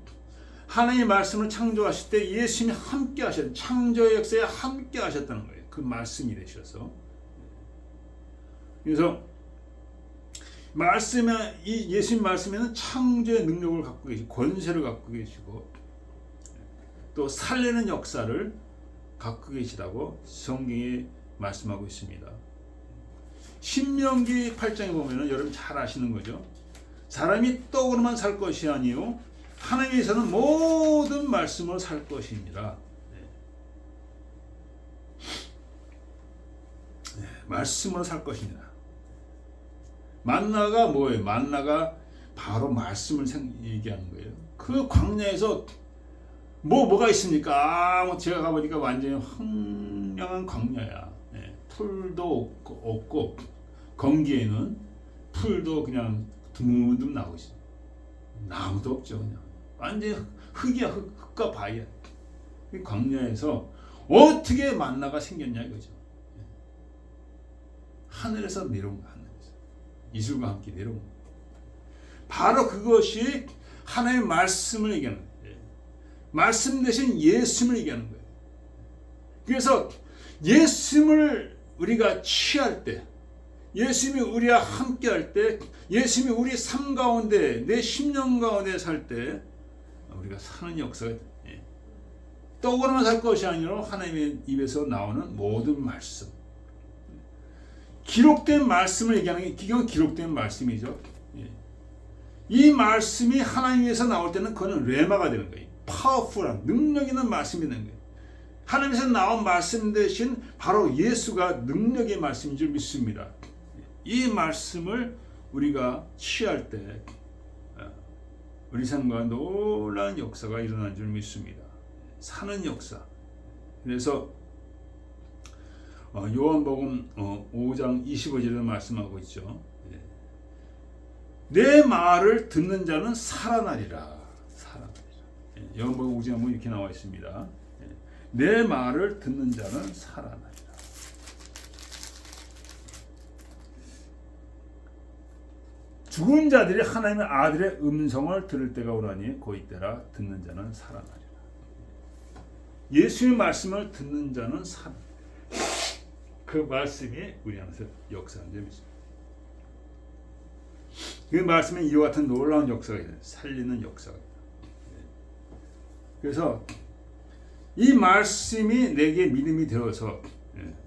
[SPEAKER 1] 하나님의 말씀을 창조하실 때 예수님이 함께 하셨, 창조의 역사에 함께 하셨다는 거예요. 그 말씀이 되셔서. 그래서 이 예수님 말씀에는 창조의 능력을 갖고 계시고 권세를 갖고 계시고 또 살리는 역사를 갖고 계시다고 성경에 말씀하고 있습니다. 신명기 8장에 보면은 여러분 잘 아시는 거죠. 사람이 떡으로만 살 것이 아니요 하나님께서는 모든 말씀으로 살 것입니다. 말씀으로 살 것입니다. 만나가 뭐예요? 만나가 바로 말씀을 얘기하는 거예요. 그 광야에서 뭐가 있습니까? 제가 가보니까 완전히 황량한 광야야. 풀도 없고 건기에는 풀도 그냥 드문드문 나오고 있어. 나무도 없죠. 그냥 완전히 흙이야. 흙과 바위야. 이 광야에서 어떻게 만나가 생겼냐 이거죠. 하늘에서 내려온 거. 하늘에서 이슬과 함께 내려온 거. 바로 그것이 하나님의 말씀을 얘기하는 거예요. 말씀 대신 예수님을 얘기하는 거예요. 그래서 예수님을 우리가 취할 때, 예수님이 우리와 함께 할 때, 예수님이 우리 삶 가운데, 내 심령 가운데 살 때 우리가 사는 역사가 떡으로만 살 것이 아니라 하나님의 입에서 나오는 모든 말씀, 기록된 말씀을 얘기하는 게 이건 기록된 말씀이죠. 이 말씀이 하나님에서 나올 때는 그거는 레마가 되는 거예요. 파워풀한 능력 있는 말씀이 되는 거예요. 하나님에서 나온 말씀 대신 바로 예수가 능력의 말씀인 줄 믿습니다. 이 말씀을 우리가 취할 때 우리 삶과 놀라운 역사가 일어난 줄 믿습니다. 사는 역사. 그래서 요한복음 5장 25절에 말씀하고 있죠. 내 말을 듣는 자는 살아나리라. 요한복음 5장에 보면 이렇게 나와 있습니다. 내 말을 듣는 자는 살아나리라. 죽은 자들이 하나님의 아들의 음성을 들을 때가 오라니 곧 이때라. 듣는 자는 살아나리라. 예수의 말씀을 듣는 자는 살아나리라. 그 말씀이 우리 안에서 역사하는 점이 있습니다. 그 말씀에 이와 같은 놀라운 역사가 있어요. 살리는 역사가 있어요. 그래서 이 말씀이 내게 믿음이 되어서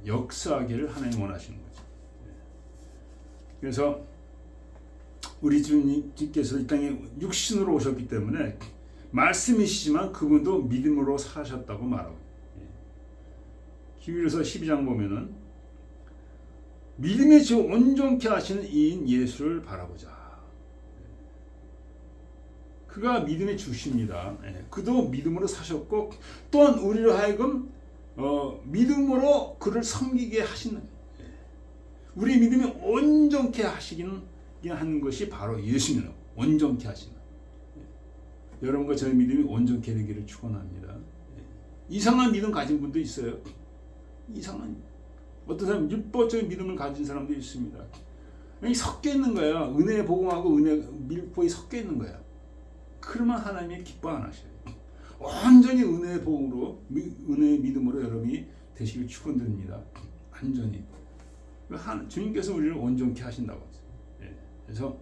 [SPEAKER 1] 역사하기를 하나님 원하시는 거죠. 그래서 우리 주님께서 이 땅에 육신으로 오셨기 때문에 말씀이시지만 그분도 믿음으로 사셨다고 말하고, 히브리서 12장 보면은 믿음의 주 온전케 하시는 이인 예수를 바라보자. 그가 믿음의 주십니다. 그도 믿음으로 사셨고 또한 우리로 하여금 믿음으로 그를 섬기게 하시는, 우리 믿음이 온전케 하시긴 하는 것이 바로 예수님을 온전케 하시는, 여러분과 저의 믿음이 온전케 되기를 축원합니다. 이상한 믿음 가진 분도 있어요. 이상한, 어떤 사람 율법적인 믿음을 가진 사람도 있습니다. 섞여 있는 거야. 은혜의 복음하고 밀법이 섞여 있는 거야. 그러면 하나님이 기뻐 안 하셔요. 완전히 은혜의 복음으로, 은혜의 믿음으로 여러분이 되시길 축원드립니다. 완전히. 주님께서 우리를 온전케 하신다고 하죠. 그래서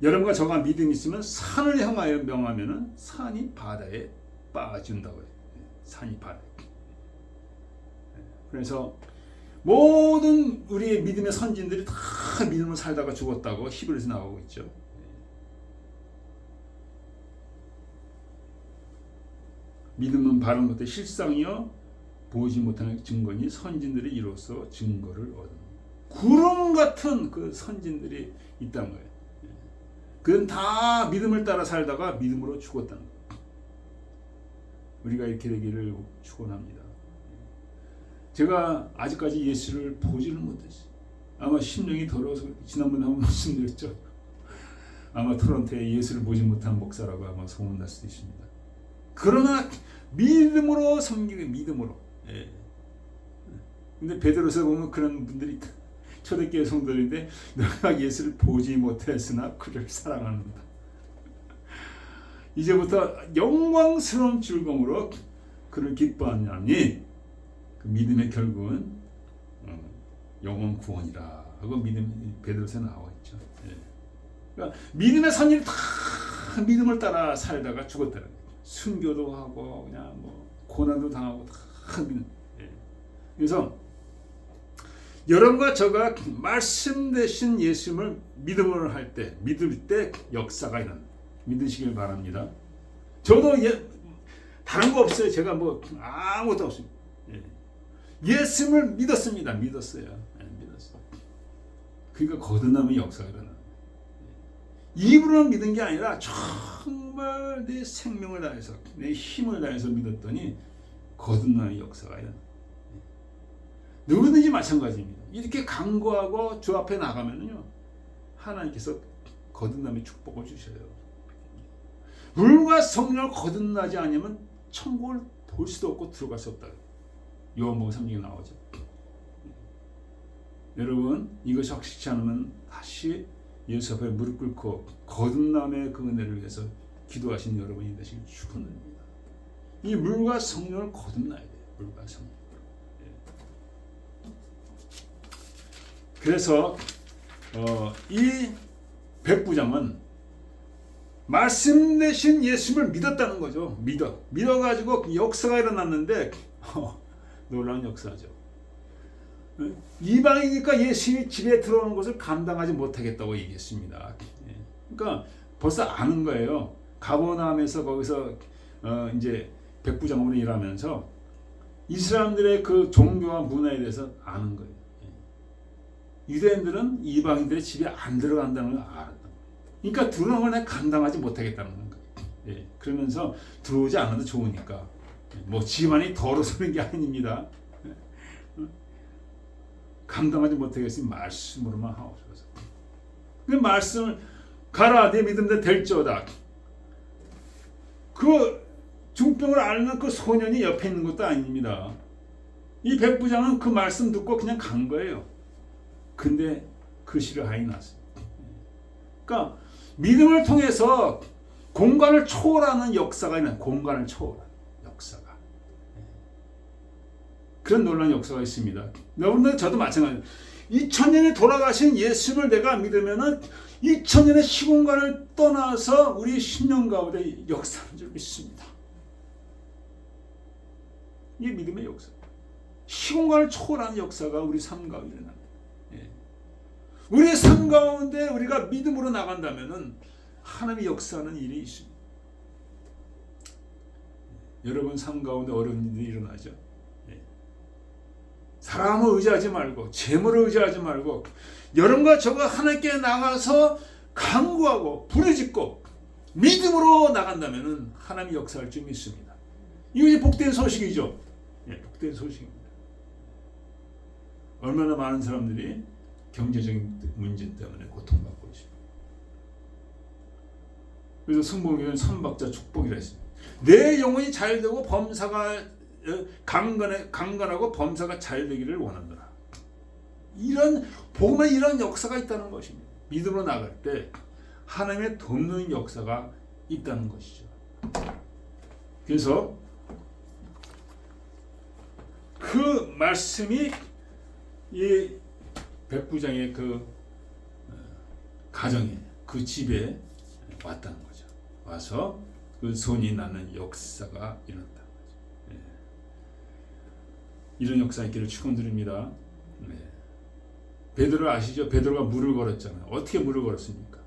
[SPEAKER 1] 여러분과 저가 믿음이 있으면 산을 향하여 명하면은 산이 바다에 빠진다고 해요. 산이 바다에. 그래서 모든 우리의 믿음의 선진들이 다 믿음을 살다가 죽었다고 히브리서 나오고 있죠. 믿음은 바른 것의 실상이요 보이지 못하는 증거니 선진들이 이로써 증거를 얻은, 구름 같은 그 선진들이 있다는 거예요. 그건 다 믿음을 따라 살다가 믿음으로 죽었다는 거예요. 우리가 이렇게 되기를 축원합니다. 제가 아직까지 예수를 보지를 못했어요. 아마 심령이 더러워서, 지난번에 한번 말씀드렸죠. 아마 토론토에 예수를 보지 못한 목사라고 아마 소문날 수도 있습니다. 그러나 믿음으로 섬기고, 믿음으로. 근데 베드로서 보면 그런 분들이 있다. 초대교회 성도인데 너가 예수를 보지 못했으나 그를 사랑한다. 이제부터 영광스러운 즐거움으로 그를 기뻐하냐니 그 믿음의 결국은 영원 구원이라 하고 베드로서에 나와 있죠. 그러니까 믿음의 선율이 다 믿음을 따라 살다가 죽었다는 거예요. 순교도 하고 그냥 뭐 고난도 당하고 다 믿음. 그래서 여러분과 저가 말씀 대신 예수님을 믿음으로 할 때, 믿을 때 역사가 일어나. 믿으시길 바랍니다. 저도 다른 거 없어요. 제가 뭐 아무것도 없습니다. 예수님을 믿었습니다. 믿었어요. 믿었어요. 그러니까 거듭남의 역사가 일어나. 입으로는 믿은 게 아니라 정말 내 생명을 다해서, 내 힘을 다해서 믿었더니 거듭남의 역사가 일어나. 누구든지 마찬가지입니다. 이렇게 간구하고 주 앞에 나가면요, 하나님께서 거듭남의 축복을 주셔요. 물과 성령을 거듭나지 않으면 천국을 볼 수도 없고 들어갈 수 없다. 요한복음 3장에 나오죠. 여러분, 이것이 확실치 않으면 다시 예수 앞에 무릎 꿇고 거듭남의 그 은혜를 위해서 기도하신 여러분이 되시길 축원합니다. 이 물과 성령을 거듭나야 돼요. 물과 성령. 그래서 이 백부장은 말씀 대신 예수님을 믿었다는 거죠. 믿어가지고 역사가 일어났는데 놀라운 역사죠. 이방이니까 예수님이 집에 들어오는 것을 감당하지 못하겠다고 얘기했습니다. 그러니까 벌써 아는 거예요. 가버나움에서 거기서 이제 백부장으로 일하면서 이 사람들의 그 종교와 문화에 대해서 아는 거예요. 유대인들은 이방인들의 집에 안 들어간다는 걸 알았던 거예요. 그러니까 들어오는 걸 내가 감당하지 못하겠다는 거예요. 그러면서 들어오지 않아도 좋으니까, 뭐 집안이 더러워서 그런 게 아닙니다. 감당하지 못하겠으니 말씀으로만 하옵소서. 그 말씀을 가라 내 믿음대로 될지어다. 그 중병을 앓는 그 소년이 옆에 있는 것도 아닙니다. 이 백부장은 그 말씀 듣고 그냥 간 거예요. 근데 그 시를 하이 났어요. 그러니까 믿음을 통해서 공간을 초월하는 역사가 있는, 공간을 초월하는 역사가, 그런 놀라운 역사가 있습니다. 여러분들 저도 마찬가지예요. 2000년에 돌아가신 예수를 내가 믿으면은 2000년의 시공간을 떠나서 우리 10년 가운데 역사하는 줄 믿습니다. 이게 믿음의 역사. 시공간을 초월하는 역사가 우리 삶 가운데 일어납니다. 예. 우리의 삶 가운데 우리가 믿음으로 나간다면은 하나님의 역사하는 일이 있습니다. 여러분 삶 가운데 어려운 일이 일어나죠. 예. 사람을 의지하지 말고 재물을 의지하지 말고 여러분과 저가 하나님께 나가서 간구하고 부르짖고 믿음으로 나간다면은 하나님이 역사할 줄 믿습니다. 이것이 복된 소식이죠. 예, 복된 소식입니다. 얼마나 많은 사람들이 경제적인 문제 때문에 고통받고 있습니다. 그래서 성경에는 삼박자 축복이라 했습니다. 내 영혼이 잘되고 범사가 강건하고 범사가 잘되기를 원한다. 이런 복음에 이런 역사가 있다는 것입니다. 믿음으로 나갈 때 하나님의 돕는 역사가 있다는 것이죠. 그래서 그 말씀이 이 백부장의 그 가정에 그 집에 왔다는 거죠. 와서 그 손이 나는 역사가 일어났다는 거죠. 예. 이런 역사 있기를 축원드립니다. 네. 베드로 아시죠? 베드로가 물을 걸었잖아요. 어떻게 물을 걸었습니까?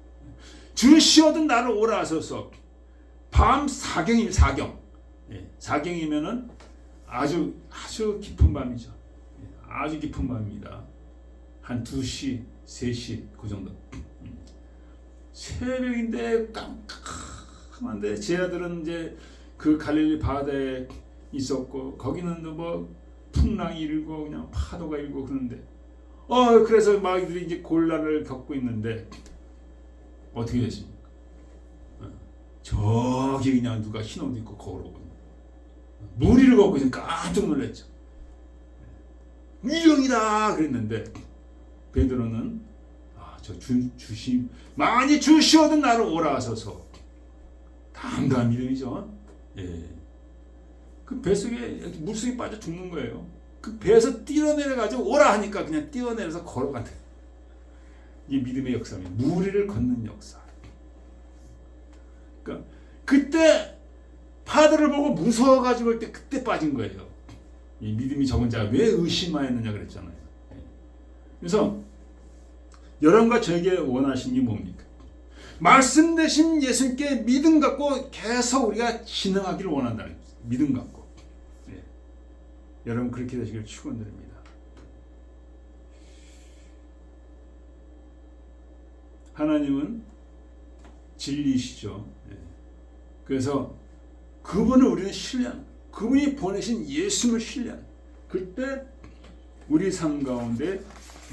[SPEAKER 1] 주시오든 나를 오라 하소서. 밤 4경입니다. 4경. 예. 4경이면은 아주 깊은 밤이죠. 예. 아주 깊은 밤입니다. 한 2시, 3시 그 정도. 새벽인데 깜깜한데 제 아들은 이제 그 갈릴리 바다에 있었고 거기는 뭐 풍랑이 일고 그냥 파도가 일고 그러는데 그래서 마귀들이 이제 곤란을 겪고 있는데 어떻게 됐습니까? 저기 그냥 누가 흰 옷 입고 걸어오고 무리를 걷고 그냥 깜짝 놀랐죠. 위령이다 그랬는데 베드로는 많이 주시오든 나를 오라 하소서. 담대한 믿음이죠. 예. 그 뱃속에 물속에 빠져 죽는 거예요. 그 배에서 뛰어내려가지고 오라 하니까 그냥 뛰어내려서 걸어간다. 이 믿음의 역사입니다. 무리를 걷는 역사. 그러니까 그때 파도를 보고 무서워가지고 그때 빠진 거예요. 이 믿음이 적은 자가 왜 의심하였느냐 그랬잖아요. 예. 그래서 여러분과 저에게 원하신 게 뭡니까? 말씀 대신 예수님께 믿음 갖고 계속 우리가 진행하기를 원한다는 거죠. 믿음 갖고. 네. 여러분 그렇게 되시길 축원드립니다. 하나님은 진리시죠. 네. 그래서 그분을 우리는 신뢰하는, 그분이 보내신 예수님을 신뢰하는, 그때 우리 삶 가운데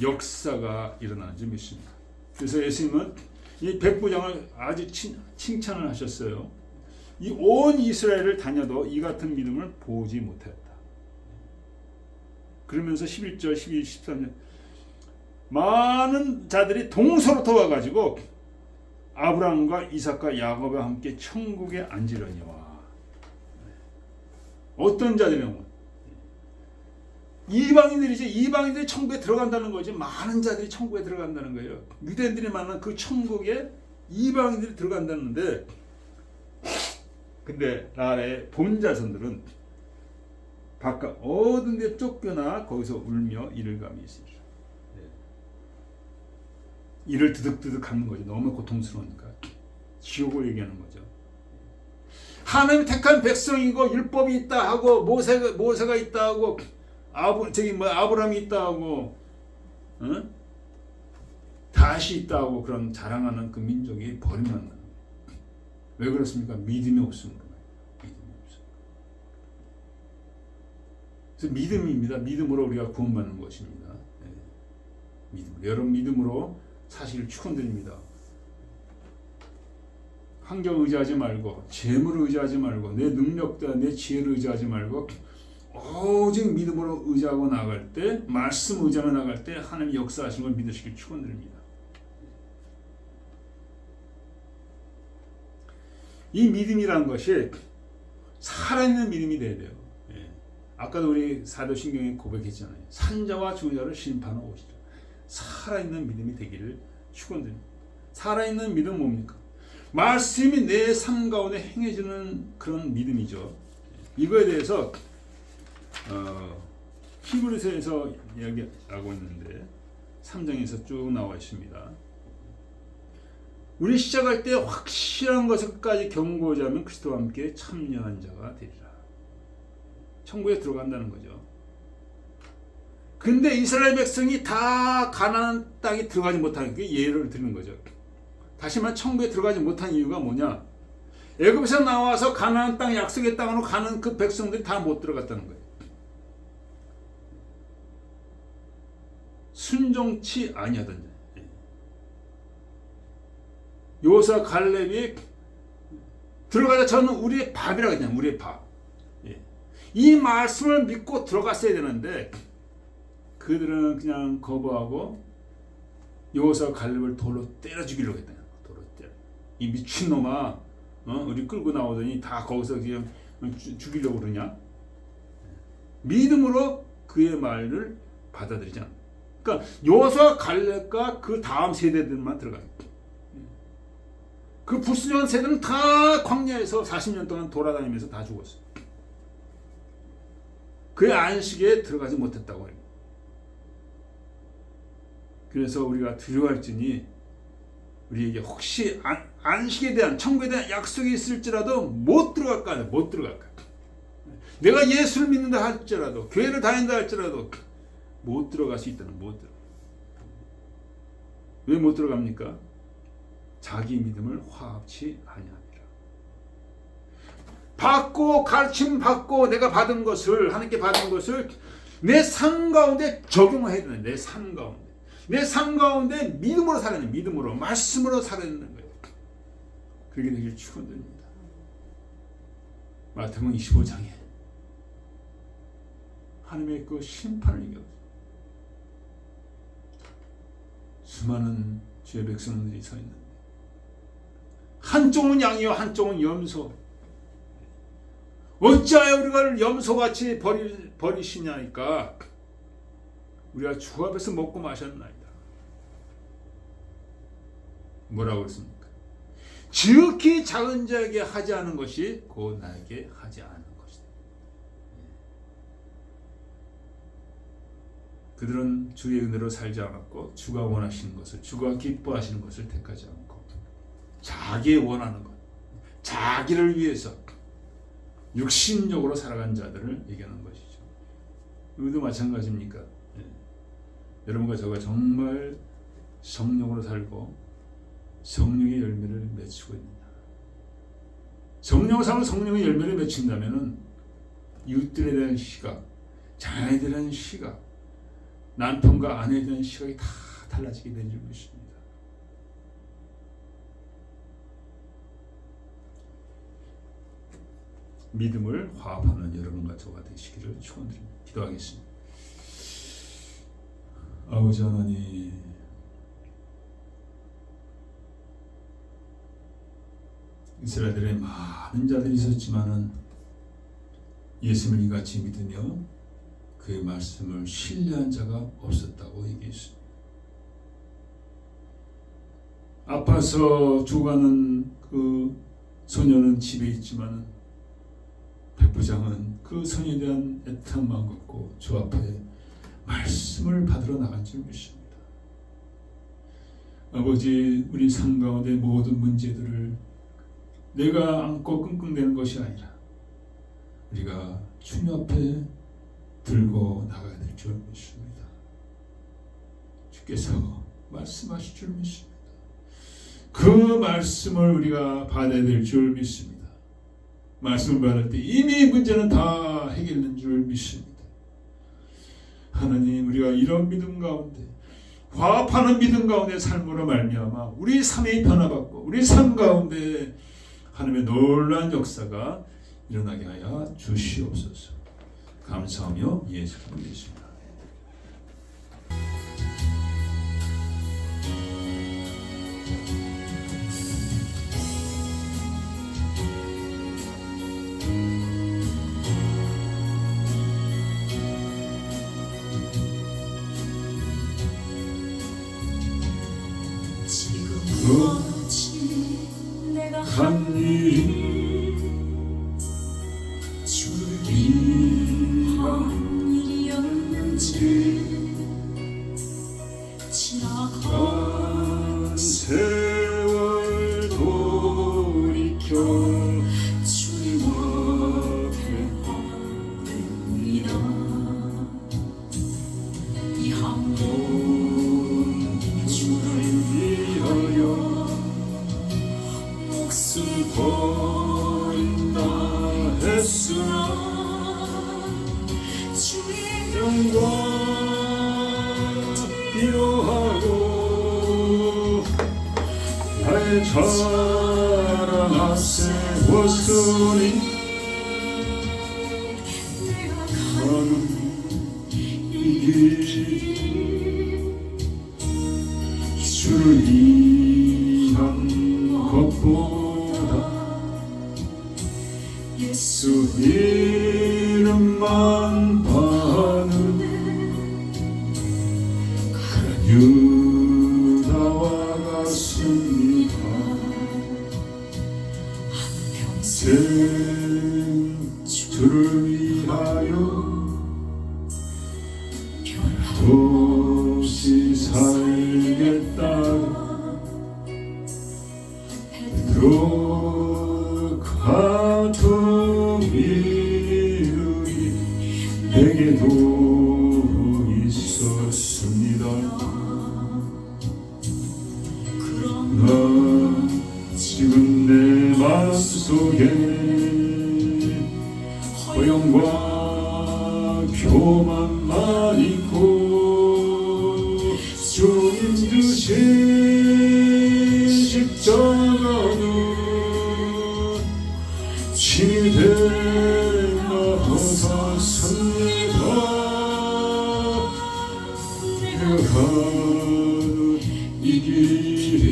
[SPEAKER 1] 역사가 일어나는 줄 믿습니다. 그래서 예수님은 이 백부장을 아주 칭찬을 하셨어요. 이 온 이스라엘을 다녀도 이 같은 믿음을 보지 못했다. 그러면서 11절, 12, 13절 많은 자들이 동서로부터 와가지고 아브라함과 이삭과 야곱과 함께 천국에 앉으려니와. 어떤 자들이냐면 이방인들이지. 이방인들이 천국에 들어간다는 거지. 많은 자들이 천국에 들어간다는 거예요. 유대인들이 많은 그 천국에 이방인들이 들어간다는데, 근데 나라의 본자손들은 바깥 어떤 데 쫓겨나 거기서 울며 이를 감이 있으리라. 이를 드득드득 감는 거죠. 너무 고통스러우니까 지옥을 얘기하는 거죠. 하나님 택한 백성이고 율법이 있다 하고 모세가 있다 하고 아브라함이 있다 하고 다시 있다 하고 그런 자랑하는 그 민족이 버림받는 거예요. 왜 그렇습니까? 믿음이 없으므로. 믿음이 없어. 그래서 믿음입니다. 믿음으로 우리가 구원받는 것입니다. 네. 믿음으로. 여러분 믿음으로 사실을 축원드립니다. 환경 의지하지 말고 재물을 의지하지 말고 내 능력과 내 지혜를 의지하지 말고 오직 믿음으로 의지하고 나갈 때, 말씀 의지하며 나갈 때 하나님이 역사하시는 걸 믿으시길 축원드립니다. 이 믿음이라는 것이 살아있는 믿음이 돼야 돼요. 예. 아까도 우리 사도신경에 고백했잖아요. 산자와 죽은 자를 심판하러 오시리라. 살아있는 믿음이 되기를 축원드립니다. 살아있는 믿음은 뭡니까? 말씀이 내 삶 가운데 행해지는 그런 믿음이죠. 이거에 대해서 히브리서에서 이야기하고 있는데 3장에서 쭉 나와 있습니다. 우리 시작할 때 확실한 것을 끝까지 경고하자면 그리스도와 함께 참여한 자가 되리라. 천국에 들어간다는 거죠. 근데 이스라엘 백성이 다 가나안 땅에 들어가지 못하는 게 예를 드는 거죠. 다시 말해 천국에 들어가지 못한 이유가 뭐냐? 애굽에서 나와서 가나안 땅 약속의 땅으로 가는 그 백성들이 다 못 들어갔다는 거예요. 순종치 아니하던 자. 요사 갈렙이 들어가자 저는 우리의 밥이라고 했잖아요. 우리의 밥. 이 말씀을 믿고 들어갔어야 되는데 그들은 그냥 거부하고 요사 갈렙을 돌로 때려 죽이려고 했다. 돌로 때려. 이 미친놈아, 우리 끌고 나오더니 다 거기서 그냥 죽이려고 그러냐? 믿음으로 그의 말을 받아들이지 않아. 그러니까 요사 갈렙과 그 다음 세대들만 들어가요. 그 불순종한 세대는 다 광야에서 40년 동안 돌아다니면서 다 죽었어요. 그의 안식에 들어가지 못했다고 해요. 그래서 우리가 두려워할지니 우리에게 혹시 안식에 대한 천국에 대한 약속이 있을지라도 못 들어갈까? 못 들어갈까? 내가 예수를 믿는다 할지라도 교회를 다닌다 할지라도 못 들어갈 수 있다는 못 들어. 왜 못 들어갑니까? 자기 믿음을 화합치 아니하니라. 받고 가르침 받고 내가 받은 것을 하나님께 받은 것을 내 삶 가운데 적용해야 되는 내 삶 가운데 내 삶 가운데 믿음으로 살아야 되는 믿음으로 말씀으로 살아야 되는 거예요. 그렇게 되길 축원드립니다. 마태복음 25장에 하나님의 그 심판을 이겨서 수많은 주의 백성들이 서 있는데 한쪽은 양이요 한쪽은 염소. 어찌하여 우리가 염소같이 버리시냐니까 우리가 주 앞에서 먹고 마셨나이다. 뭐라고 했습니까? 지극히 작은 자에게 하지 않은 것이 곧 나에게 하지 않은 것이다. 그들은 주의 은혜로 살지 않았고 주가 원하시는 것을 주가 기뻐하시는 것을 택하지 않고 자기 원하는 것, 자기를 위해서 육신적으로 살아간 자들을 얘기하는 것이죠. 우리도 마찬가지입니까? 여러분과 저가 정말 성령으로 살고 성령의 열매를 맺히고 있느냐? 성령으로 살고 성령의 열매를 맺힌다면은 이웃들에 대한 시각, 자녀들에 대한 시각, 남편과 아내에 대한 시각이 다 달라지게 된 줄 믿습니다. 믿음을 화합하는 여러분과 저가 되시기를 축원드립니다. 기도하겠습니다. 아버지 하나님, 이스라엘들의 많은 자들이 있었지만은 예수님을 이같이 믿으며 그의 말씀을 신뢰한 자가 없었다고 얘기했습니다. 아파서 죽어가는 그 소녀는 집에 있지만은 백부장은 그 소녀에 대한 애틋한 마음 갖고 주 앞에 말씀을 받으러 나간 줄 믿습니다. 아버지, 우리 삶 가운데 모든 문제들을 내가 안고 끙끙대는 것이 아니라 우리가 주님 앞에 들고 나가야 될 줄 믿습니다. 주께서 말씀하실 줄 믿습니다. 그 말씀을 우리가 받아야 될 줄 믿습니다. 말씀을 받을 때 이미 문제는 다 해결된 줄 믿습니다. 하나님, 우리가 이런 믿음 가운데 화합하는 믿음 가운데 삶으로 말미암아 우리 삶이 변화받고 우리 삶 가운데 하나님의 놀라운 역사가 일어나게 하여 주시옵소서. 감사하며 예수 그리스도의 이름으로.
[SPEAKER 2] 지금
[SPEAKER 1] 악한 일이 주를 위한 일이었는지 지나간 세월 돌이켜 주님 앞에 엎드립니다. 이 한번 주를 위하여 목숨 버린다 했으나 주의 영광 필요하고 나의 자랑 앞세웠으니 나는 이길 주를 위한 것보다 예수 이름만 파는 유다와 같습니다. 평생 주를 위하여 변함없이 살겠다. 베드로 같은 믿음이 내게도 있었습니다. 그러나 지금 내 마음속에 허영과 교만만 있고 주님 주신 십자가는 짐이 되어서 섭니다. 내가 가는 이 길이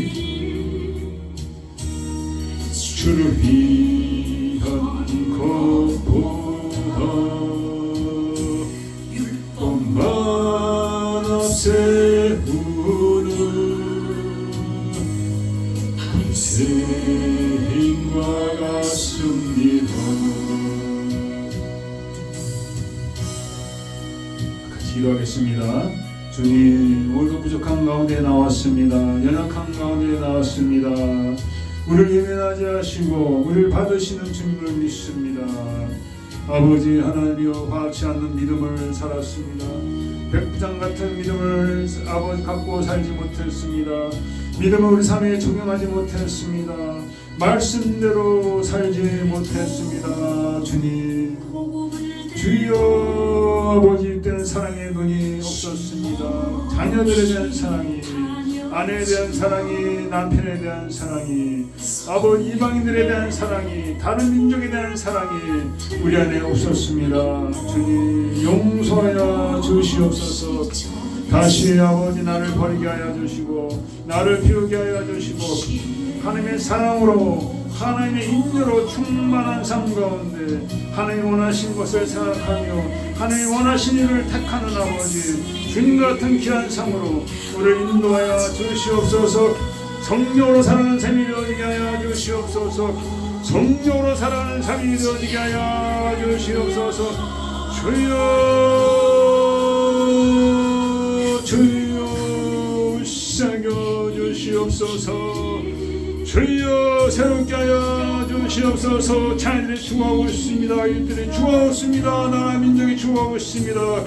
[SPEAKER 1] 주를 위한 것보다 율법만 앞세우는 바리새인과 같습니다. 같이 기도하겠습니다. 주님, 오늘도 부족한 가운데 나왔습니다. 연약한 가운데 나왔습니다. 우리를 예민하지 하시고 우리를 받으시는 주님을 믿습니다. 아버지 하나님이여, 화치 않는 믿음을 살았습니다. 백부장 같은 믿음을 아버지 갖고 살지 못했습니다. 믿음을 우리 삶에 적용하지 못했습니다. 말씀대로 살지 못했습니다. 주님, 주여, 아버지 때는 사랑의 눈이 없었습니다. 자녀들에 대한 사랑이, 아내에 대한 사랑이, 남편에 대한 사랑이, 아버지 이방인들에 대한 사랑이, 다른 민족에 대한 사랑이 우리 안에 없었습니다. 주님, 용서하여 주시옵소서. 다시 아버지 나를 버리게 하여 주시고 나를 비우게 하여 주시고 하나님의 사랑으로, 하나님의 인내로 충만한 삶 가운데 하나님이 원하신 것을 생각하며 하나님이 원하신 일을 택하는 아버지, 주님 같은 귀한 삶으로 우리를 인도하여 주시옵소서. 성령으로 살아가는 삶이 되어지게 하여 주시옵소서. 성령으로 살아가는 삶이 되어지게 하여 주시옵소서. 주여, 주여, 시작여 주시옵소서. 주여, 새롭게 하여 주시옵소서. 자녀들이 죽어가고 있습니다. 이들이 죽어가고 있습니다. 나라 민족이 죽어가고 있습니다.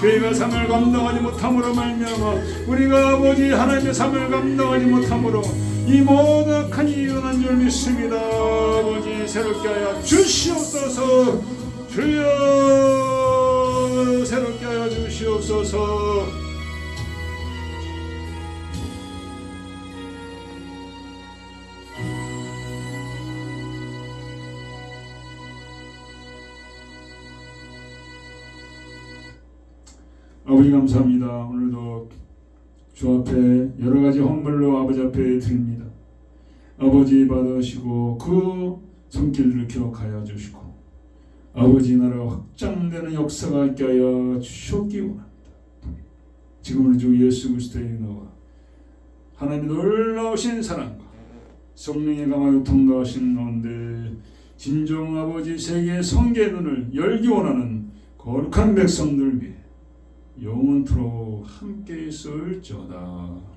[SPEAKER 1] 교회가 삶을 감당하지 못함으로 말미암아 우리가 아버지 하나님의 삶을 감당하지 못함으로 이 모든 악한 일이 일어난 줄 믿습니다. 아버지 새롭게 하여 주시옵소서. 주여, 새롭게 하여 주시옵소서. 아버지 감사합니다. 오늘도 주 앞에 여러 가지 헌물로 아버지 앞에 드립니다. 아버지 받으시고 그 손길을 기억하여 주시고 아버지 나라가 확장되는 역사가 있게 하여 주시옵기 원합니다. 지금은 주 예수 그리스도의 은혜와 하나님의 놀라우신 사랑과 성령의 감화요 통과하신 가운데 진정 아버지 세계의 성계의 눈을 열기 원하는 거룩한 백성들 위해 영원토록 함께 있을지어다.